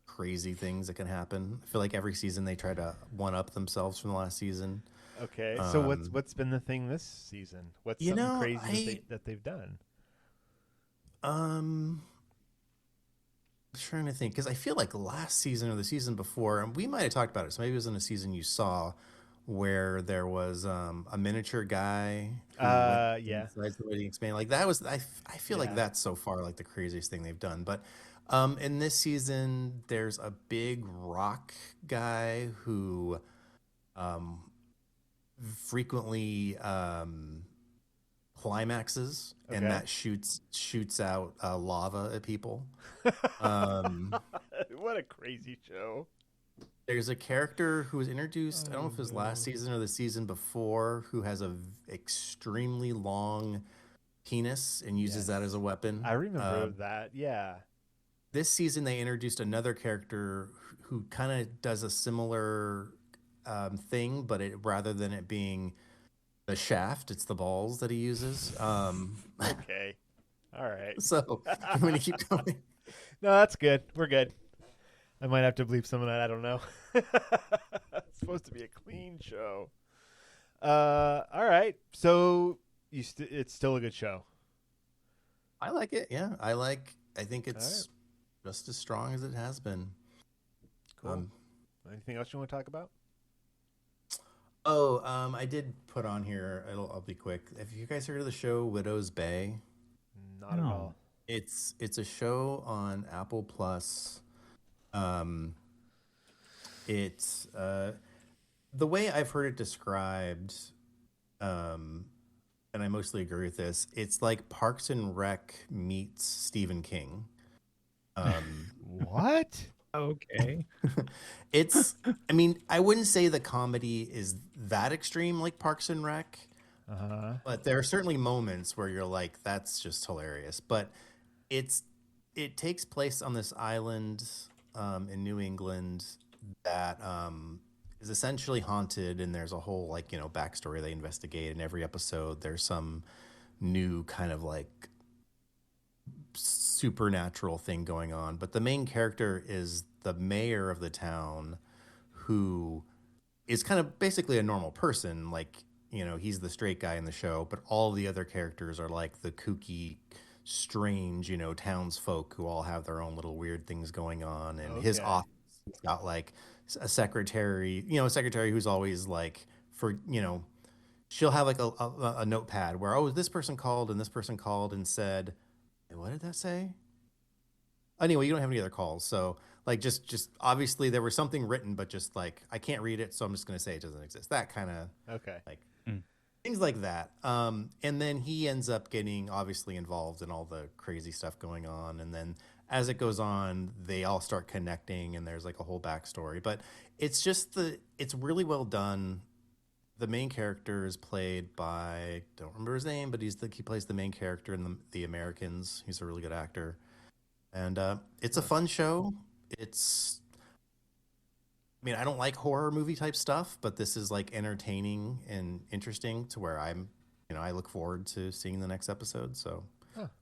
crazy things that can happen. I feel like every season they try to one up themselves from the last season. Okay, so what's been the thing this season? What's something crazy that they've done? I'm trying to think, because I feel like last season or the season before, and we might have talked about it, so maybe it was in a season you saw, where there was a miniature guy who went inside somebody and expanded. Like that was, I feel like that's so far like the craziest thing they've done. But in this season, there's a big rock guy who frequently climaxes, and that shoots out lava at people. What a crazy show. There's a character who was introduced, I don't know if it was last season or the season before, who has a extremely long penis and uses that as a weapon. I remember that. Yeah. This season they introduced another character who kind of does a similar thing, but rather than it being the shaft, it's the balls that he uses. Okay. All right. So I'm going to keep going. No, that's good. We're good. I might have to bleep some of that. I don't know. It's supposed to be a clean show. All right. So it's still a good show. I like it. Yeah, I think it's just as strong as it has been. Cool. Anything else you want to talk about? I did put on here. I'll be quick. Have you guys heard of the show Widow's Bay? Not at all. It's a show on Apple Plus. It's the way I've heard it described, and I mostly agree with this. It's like Parks and Rec meets Stephen King. What? Okay. I mean, I wouldn't say the comedy is that extreme like Parks and Rec, but there are certainly moments where you're like, that's just hilarious. But it takes place on this island in New England that is essentially haunted, and there's a whole backstory they investigate. In every episode, there's some new kind of like supernatural thing going on. But the main character is the mayor of the town, who is kind of basically a normal person. Like, he's the straight guy in the show, but all the other characters are like the kooky strange, townsfolk who all have their own little weird things going on. And his Okay. office has got like a secretary, a secretary who's always like she'll have like a notepad where, oh, this person called and this person called and said, "Hey, what did that say?" Anyway, you don't have any other calls. So like just obviously there was something written, but just like I can't read it, so I'm just gonna say it doesn't exist. That kind of Okay. like Mm. things like that. And then he ends up getting obviously involved in all the crazy stuff going on. And then as it goes on, they all start connecting and there's like a whole backstory. But it's really well done. The main character is played by, don't remember his name, but he plays the main character in the Americans. He's a really good actor. And it's a fun show. I don't like horror movie type stuff, but this is like entertaining and interesting to where I look forward to seeing the next episode. So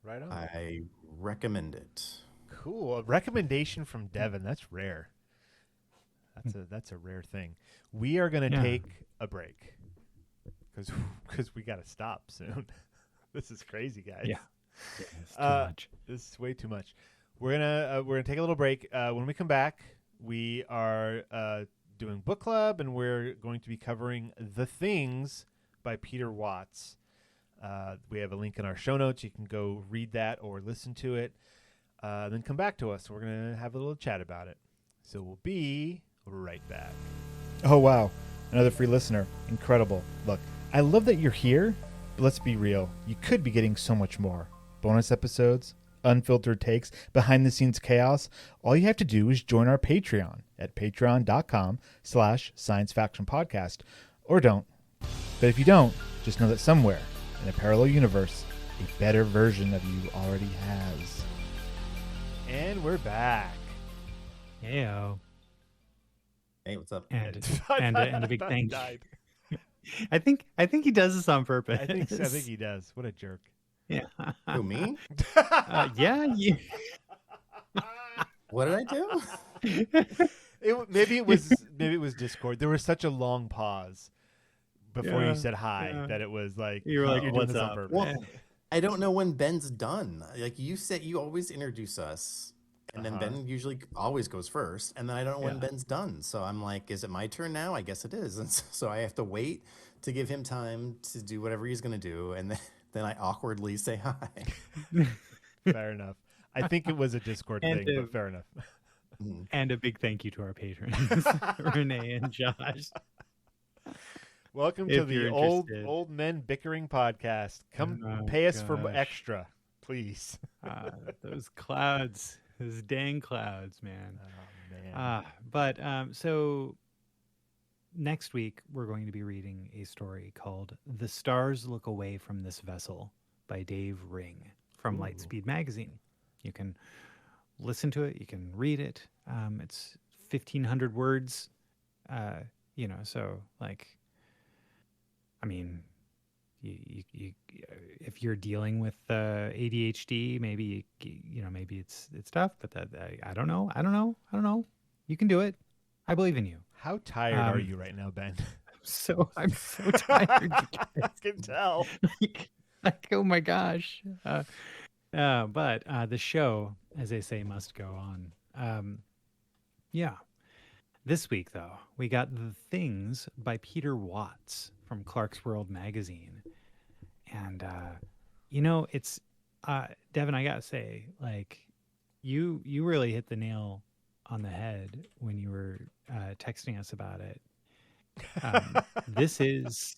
Right on. I recommend it. Cool. A recommendation from Devon. That's rare. That's a rare thing. We are going to take a break because we got to stop soon. This is crazy, guys. Yeah. It's too much. This is way too much. We're gonna take a little break. When we come back, we are doing book club, and we're going to be covering The Things by Peter Watts. We have a link in our show notes. You can go read that or listen to it. Then come back to us. We're going to have a little chat about it. So we'll be right back. Oh, wow. Another free listener. Incredible. Look, I love that you're here, but let's be real. You could be getting so much more. Bonus episodes, unfiltered takes, behind-the-scenes chaos. All you have to do is join our Patreon at patreon.com/Science Faction Podcast. Or don't. But if you don't, just know that somewhere in a parallel universe, a better version of you already has. And we're back. Heyo. Hey, what's up? And a big thank you. Died. I think he does this on purpose. I think he does. What a jerk. Yeah. Who, me? Yeah. You... What did I do? Maybe it was Discord. There was such a long pause before you said hi that it was like You were like, you're "What's doing this on up?" purpose. Well, I don't know when Ben's done. Like you said, you always introduce us, and then Ben usually always goes first, and then I don't know when Ben's done. So I'm like, is it my turn now? I guess it is, and so I have to wait to give him time to do whatever he's going to do, and then I awkwardly say hi. Fair enough. I think it was a Discord thing, but fair enough. And a big thank you to our patrons, Renee and Josh. Welcome to the old men bickering podcast. Come pay us for extra, please. Those clouds, those dang clouds, man. Oh, man. But so next week we're going to be reading a story called "The Stars Look Away from This Vessel" by Dave Ring from Lightspeed Magazine. You can listen to it. You can read it. It's 1,500 words. So like. I mean, you if you're dealing with ADHD, maybe maybe it's tough. But I don't know. You can do it. I believe in you. How tired are you right now, Ben? I'm so tired. I can tell. like oh my gosh. But the show, as they say, must go on. This week, though, we got The Things by Peter Watts from Clark's World magazine. And, it's, Devon, I gotta say, like, you really hit the nail on the head when you were texting us about it. This is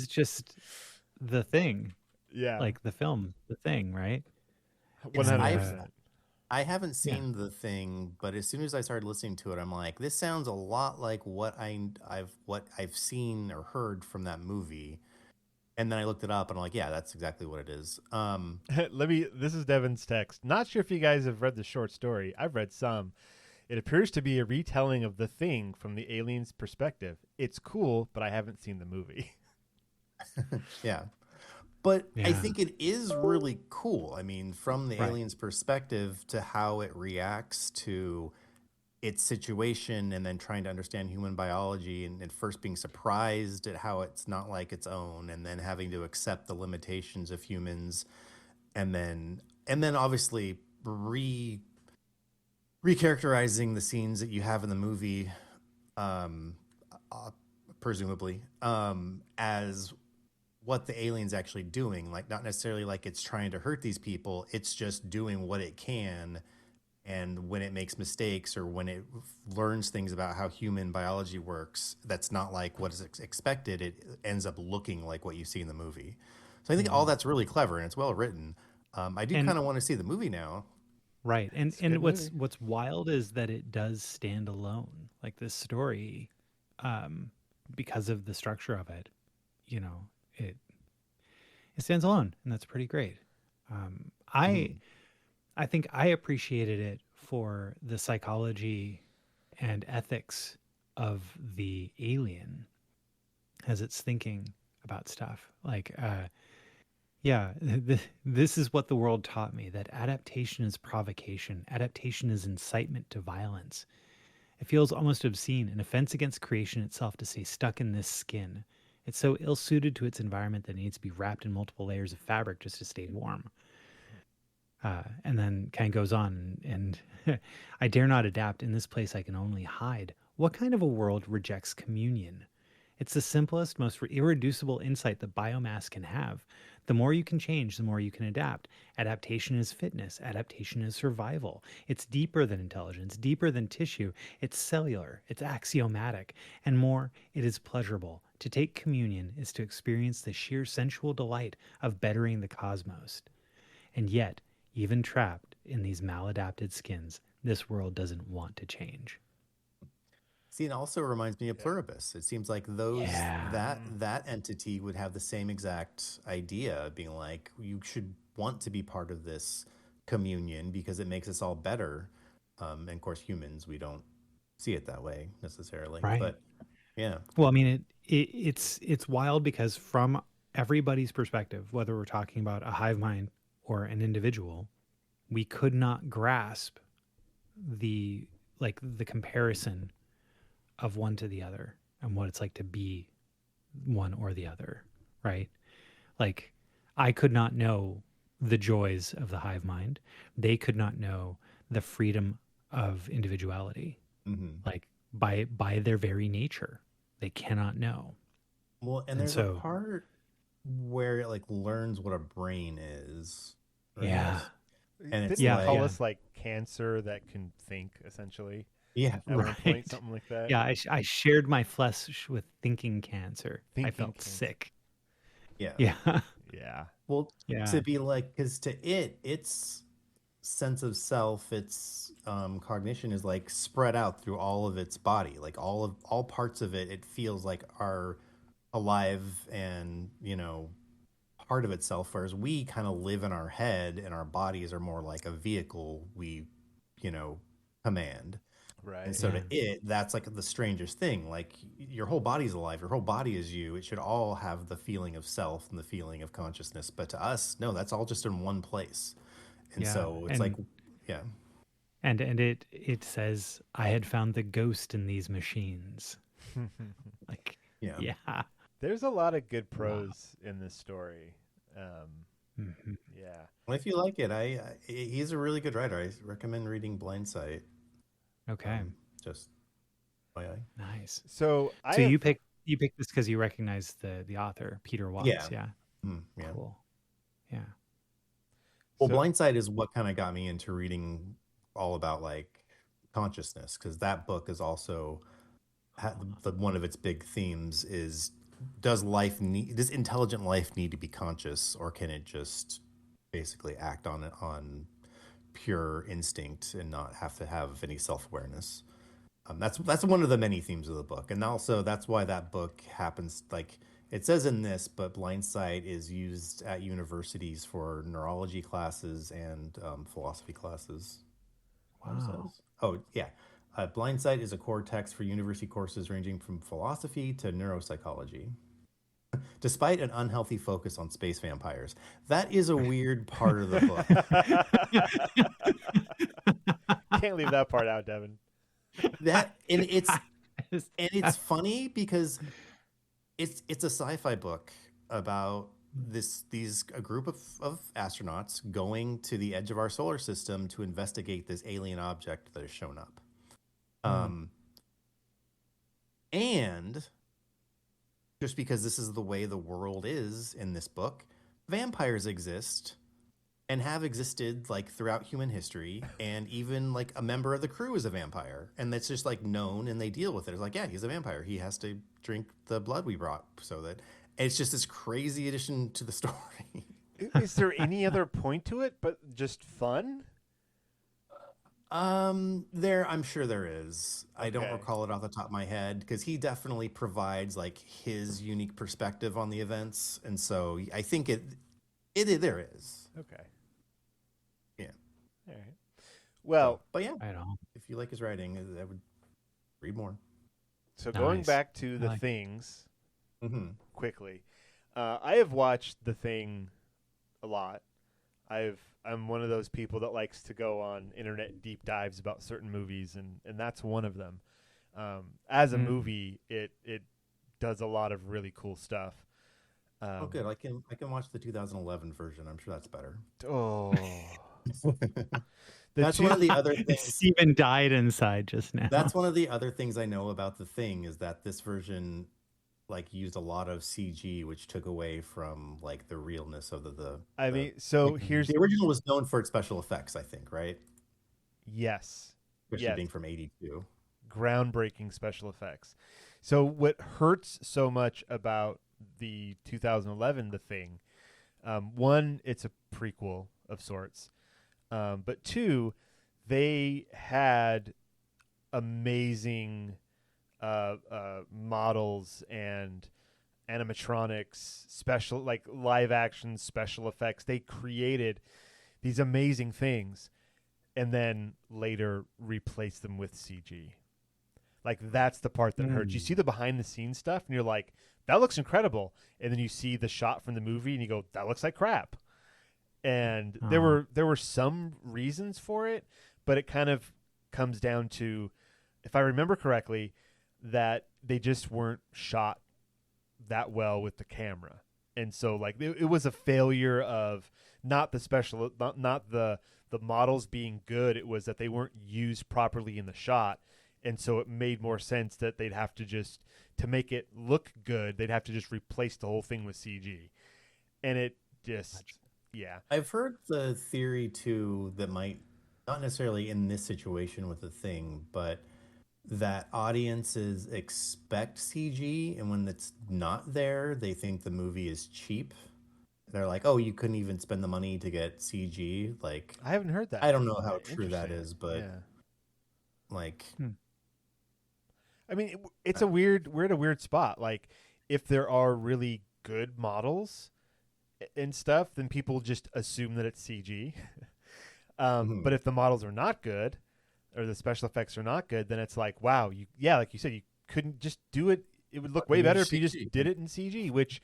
just The Thing. Yeah. Like the film, The Thing, right? 100%. I haven't seen The Thing, but as soon as I started listening to it, I'm like, this sounds a lot like what I've seen or heard from that movie. And then I looked it up, and I'm like, yeah, that's exactly what it is. This is Devon's text. Not sure if you guys have read the short story. I've read some. It appears to be a retelling of The Thing from the alien's perspective. It's cool, but I haven't seen the movie. Yeah. But I think it is really cool. I mean, from the alien's perspective to how it reacts to its situation and then trying to understand human biology and at first being surprised at how it's not like its own and then having to accept the limitations of humans and then obviously recharacterizing the scenes that you have in the movie um presumably as what the alien's actually doing, like not necessarily like it's trying to hurt these people, it's just doing what it can, and when it makes mistakes or when it learns things about how human biology works that's not like what is expected, it ends up looking like what you see in the movie. So I think all that's really clever and it's well written. I do And kind of want to see the movie now. right. And It's a good what's movie. what's wild is that it does stand alone. Like this story, um, because of the structure of it, you know, it stands alone, and that's pretty great. Um, I I think I appreciated it for the psychology and ethics of the alien as it's thinking about stuff. Like, yeah, this is what the world taught me, that adaptation is provocation, adaptation is incitement to violence. It feels almost obscene, an offense against creation itself to stay stuck in this skin. It's so ill suited to its environment that it needs to be wrapped in multiple layers of fabric just to stay warm. And then kind of goes on and I dare not adapt. In this place, I can only hide. What kind of a world rejects communion? It's the simplest, most irreducible insight that biomass can have. The more you can change, the more you can adapt. Adaptation is fitness. Adaptation is survival. It's deeper than intelligence, deeper than tissue. It's cellular. It's axiomatic. And more, it is pleasurable. To take communion is to experience the sheer sensual delight of bettering the cosmos. And yet, even trapped in these maladapted skins, this world doesn't want to change. See, it also reminds me of Pluribus. It seems like Yeah. that entity would have the same exact idea, being like, you should want to be part of this communion because it makes us all better. And of course, humans, we don't see it that way necessarily. Right. But yeah, Well, I mean, it's wild because from everybody's perspective, whether we're talking about a hive mind or an individual, we could not grasp the the comparison of one to the other and what it's like to be one or the other, right? Like I could not know the joys of the hive mind. They could not know the freedom of individuality. Like by their very nature, they cannot know. well, and And there's so, a part where it like learns what a brain is, right? yeah, And it's Didn't he call yeah, us like cancer that can think, essentially, yeah, at one right. point, something like that? Yeah, I shared my flesh with thinking cancer. I Thinking felt cancer. sick. yeah. Yeah, Yeah. Well, yeah, to be like, because to its sense of self, its cognition is like spread out through all of its body, like all parts of it. It feels like are alive and part of itself. Whereas we kind of live in our head, and our bodies are more like a vehicle we you know command. And Right. so yeah, to it, that's like the strangest thing. Like your whole body's alive, your whole body is you. It should all have the feeling of self and the feeling of consciousness. But to us, no, that's all just in one place. And yeah. so it's like, yeah, And it says I had found the ghost in these machines. Like, yeah. yeah. There's a lot of good Wow. prose in this story. Mhm. Yeah. Well, if you like it, he's a really good writer. I recommend reading Blindsight. Okay. Just FYI. Nice. So So you picked this because you recognize the author, Peter Watts. Yeah. Yeah. Yeah. Cool. Yeah. Well, So- Blindsight is what kind of got me into reading all about like consciousness, because that book is also one of its big themes is, does intelligent life need to be conscious, or can it just basically act on it on pure instinct and not have to have any self-awareness? That's one of the many themes of the book, and also that's why that book happens. Like it says in this, but Blindsight is used at universities for neurology classes and philosophy classes. Wow. Oh yeah, Blindsight is a core text for university courses ranging from philosophy to neuropsychology. Despite an unhealthy focus on space vampires, that is a weird part of the book. Can't leave that part out, Devon. That and it's funny because it's a sci-fi book about a group of astronauts going to the edge of our solar system to investigate this alien object that has shown up. And just because this is the way the world is in this book, vampires exist and have existed like throughout human history, and even like a member of the crew is a vampire, and that's just like known, and they deal with it. It's like, yeah, he's a vampire. He has to drink the blood we brought, so that and it's just this crazy addition to the story. Is there any other point to it but just fun? I'm sure there is. I don't Okay. recall it off the top of my head because he definitely provides like his unique perspective on the events, and so I think there is. Okay. Yeah. All right. Well, But yeah, Right on. if you like his writing, I would read more. so going Nice. back to the like- things Mm-hmm. quickly, I have watched The Thing a lot. I'm one of those people that likes to go on internet deep dives about certain movies, and that's one of them. As a movie, it does a lot of really cool stuff. Oh, good. I can watch the 2011 version. I'm sure that's better. Oh, That's one of the other things. Steven died inside just now. That's one of the other things I know about The Thing is that this version like used a lot of CG, which took away from like the realness of I mean, so here's the original was known for its special effects, I think, right? yes, Especially yes. being from '82. Groundbreaking special effects. So what hurts so much about the 2011 The Thing, one, it's a prequel of sorts, but two, they had amazing models and animatronics, special like live action special effects. They created these amazing things and then later replaced them with CG. Like that's the part that hurts. You see the behind the scenes stuff and you're like, that looks incredible. And then you see the shot from the movie and you go, that looks like crap. And there were some reasons for it, but it kind of comes down to, if I remember correctly, that they just weren't shot that well with the camera. And so like it was a failure of not the models being good. It was that they weren't used properly in the shot. And so it made more sense that they'd have to just, to make it look good, they'd have to just replace the whole thing with CG. And it just, yeah. I've heard the theory too that might not necessarily in this situation with The Thing, but that audiences expect CG, and when it's not there, they think the movie is cheap. They're like, "Oh, you couldn't even spend the money to get CG." Like, I haven't heard that. I don't know how true that Interesting. is, but yeah. like, I mean, it's a we're at a weird spot. Like, if there are really good models and stuff, then people just assume that it's CG. But if the models are not good, or the special effects are not good, then it's like, wow, like you said, you couldn't just do it. It would look way better if you just did it in CG, which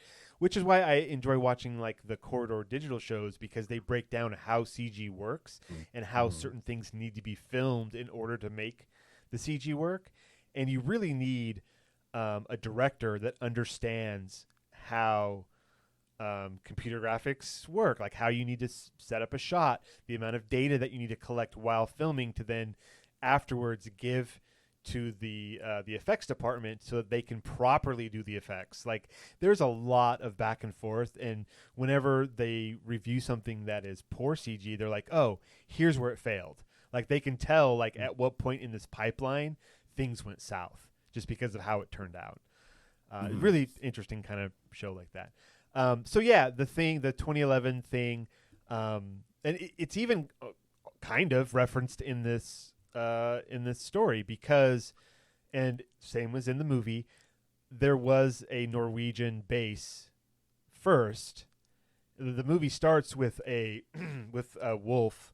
is why I enjoy watching like the Corridor Digital shows, because they break down how CG works and how certain things need to be filmed in order to make the CG work. And you really need a director that understands how computer graphics work, like how you need to set up a shot, the amount of data that you need to collect while filming to then afterwards give to the effects department so that they can properly do the effects. Like there's a lot of back and forth, and whenever they review something that is poor CG, they're like, oh, here's where it failed. Like they can tell like at what point in this pipeline things went south just because of how it turned out. Really interesting kind of show like that. So yeah, the 2011 Thing, and it's even kind of referenced in this story because, and same was in the movie, there was a Norwegian base first. The movie starts with a wolf,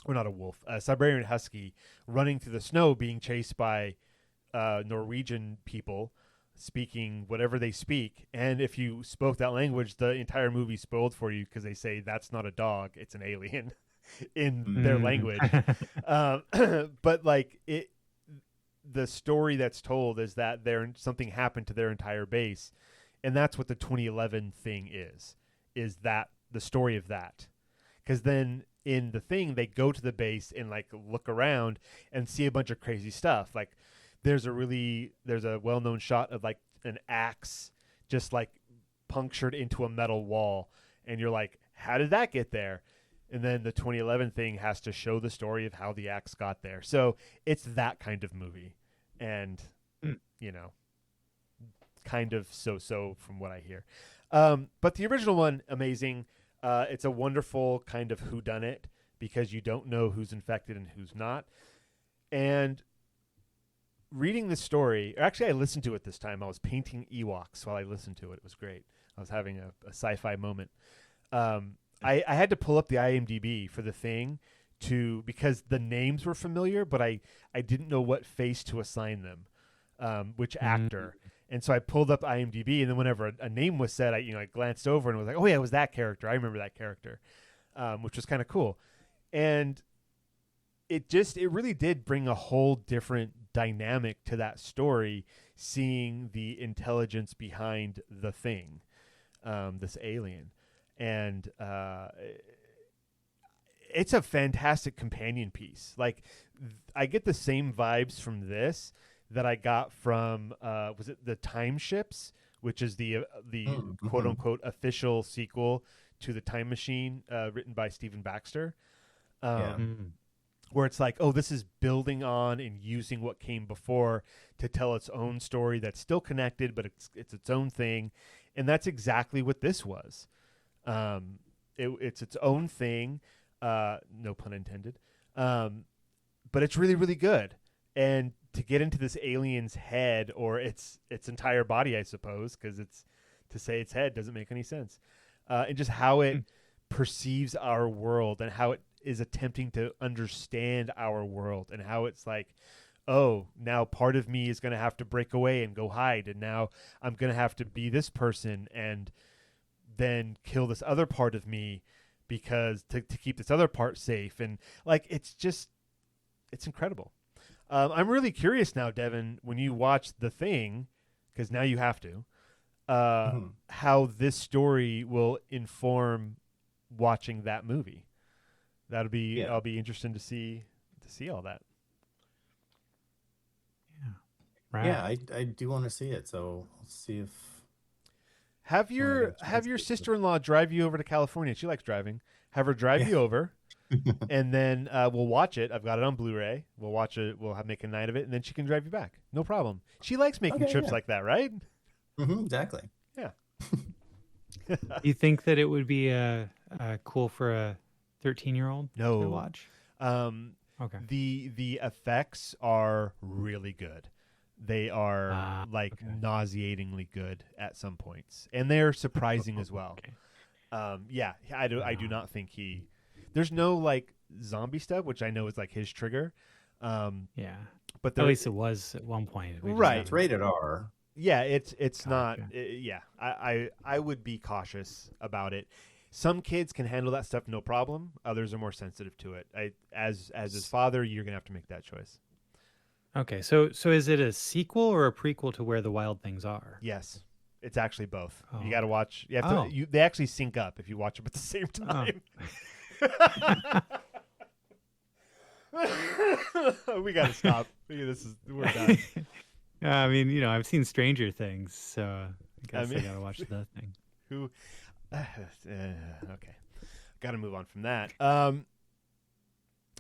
or not a wolf, a Siberian husky running through the snow, being chased by Norwegian people speaking whatever they speak. And if you spoke that language, the entire movie spoiled for you because they say that's not a dog, it's an alien in their language. But like the story that's told is that something happened to their entire base, and that's what the 2011 thing is that the story of that. Because then in the thing, they go to the base and like look around and see a bunch of crazy stuff. Like there's a well-known shot of like an axe just like punctured into a metal wall, and you're like, how did that get there? And then the 2011 thing has to show the story of how the axe got there. So it's that kind of movie, and you know, kind of so from what I hear. But the original one, amazing. It's a wonderful kind of whodunit because you don't know who's infected and who's not. And reading the story, actually I listened to it this time. I was painting Ewoks while I listened to it. It was great. I was having a sci-fi moment. I had to pull up the IMDb for the thing because the names were familiar, but I didn't know what face to assign them, which actor. And so I pulled up IMDb, and then whenever a name was said, I glanced over and was like, oh yeah, it was that character. I remember that character, which was kind of cool. And it really did bring a whole different dynamic to that story, seeing the intelligence behind the thing, this alien. And it's a fantastic companion piece. Like I get the same vibes from this that I got from was it the Time Ships, which is the quote unquote official sequel to the Time Machine, written by Stephen Baxter, where it's like, oh, this is building on and using what came before to tell its own story that's still connected, but it's its own thing, and that's exactly what this was. It's its own thing, no pun intended, but it's really, really good. And to get into this alien's head, or its entire body, I suppose, because to say its head doesn't make any sense, and just how it perceives our world and how it is attempting to understand our world, and how it's like, oh, now part of me is going to have to break away and go hide, and now I'm going to have to be this person and then kill this other part of me because to keep this other part safe. And like, it's incredible. I'm really curious now, Devon, when you watch The Thing, because now you have to, how this story will inform watching that movie. I'll be interested to see all that. Yeah. Right. Yeah, I do want to see it. So I'll see if have your sister-in-law drive you over to California. She likes driving. Have her drive you over. And then we'll watch it. I've got it on Blu-ray. We'll watch it. We'll make a night of it, and then she can drive you back. No problem. She likes making trips like that, right? Exactly. Yeah. You think that it would be cool for a 13-year-old to watch? Okay. The effects are really good. They are nauseatingly good at some points, and they're surprising as well. Okay. I do not think there's no like zombie stuff, which I know is like his trigger. But at least it was at one point. Right. It's rated R. Yeah, it's not. I would be cautious about it. Some kids can handle that stuff no problem. Others are more sensitive to it. As his father, you're gonna have to make that choice. Okay, so is it a sequel or a prequel to Where the Wild Things Are? Yes, it's actually both. Oh. You got to watch. You have to. They actually sync up if you watch them at the same time. We got to stop. We're done. I mean, I've seen Stranger Things, so I guess I got to watch The Thing. Okay, got to move on from that.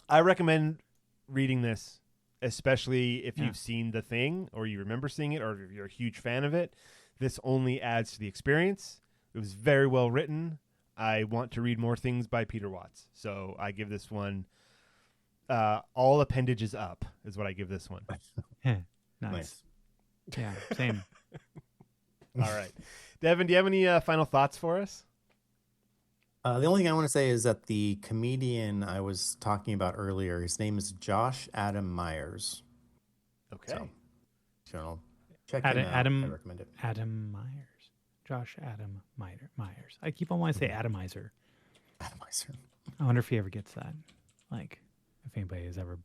I recommend reading this, especially if you've seen The Thing or you remember seeing it, or if you're a huge fan of it. This only adds to the experience. It was very well written. I want to read more things by Peter Watts, so I give this one all appendages up is what I give this one. Nice. Yeah, same. All right. Devon, do you have any final thoughts for us? The only thing I want to say is that the comedian I was talking about earlier, his name is Josh Adam Myers. Okay. So, check him out. I recommend it. Adam Myers. Josh Adam Myers. I keep on wanting to say Atomizer. Atomizer. I wonder if he ever gets that. Like, if anybody has ever...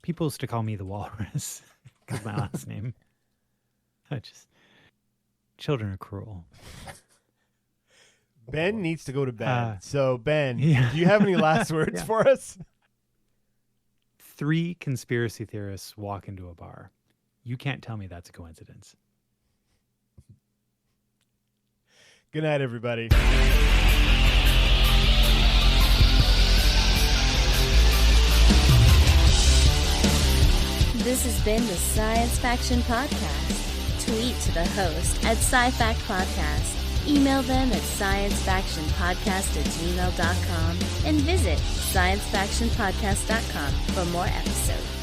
People used to call me the Walrus. is my last name. Children are cruel. Ben needs to go to bed. So, Ben, yeah. do you have any last words Yeah. for us? 3 conspiracy theorists walk into a bar. You can't tell me that's a coincidence. Good night, everybody. This has been the Science Faction Podcast. Tweet to the host at SciFact Podcast. Email them at sciencefactionpodcast@gmail.com and visit sciencefactionpodcast.com for more episodes.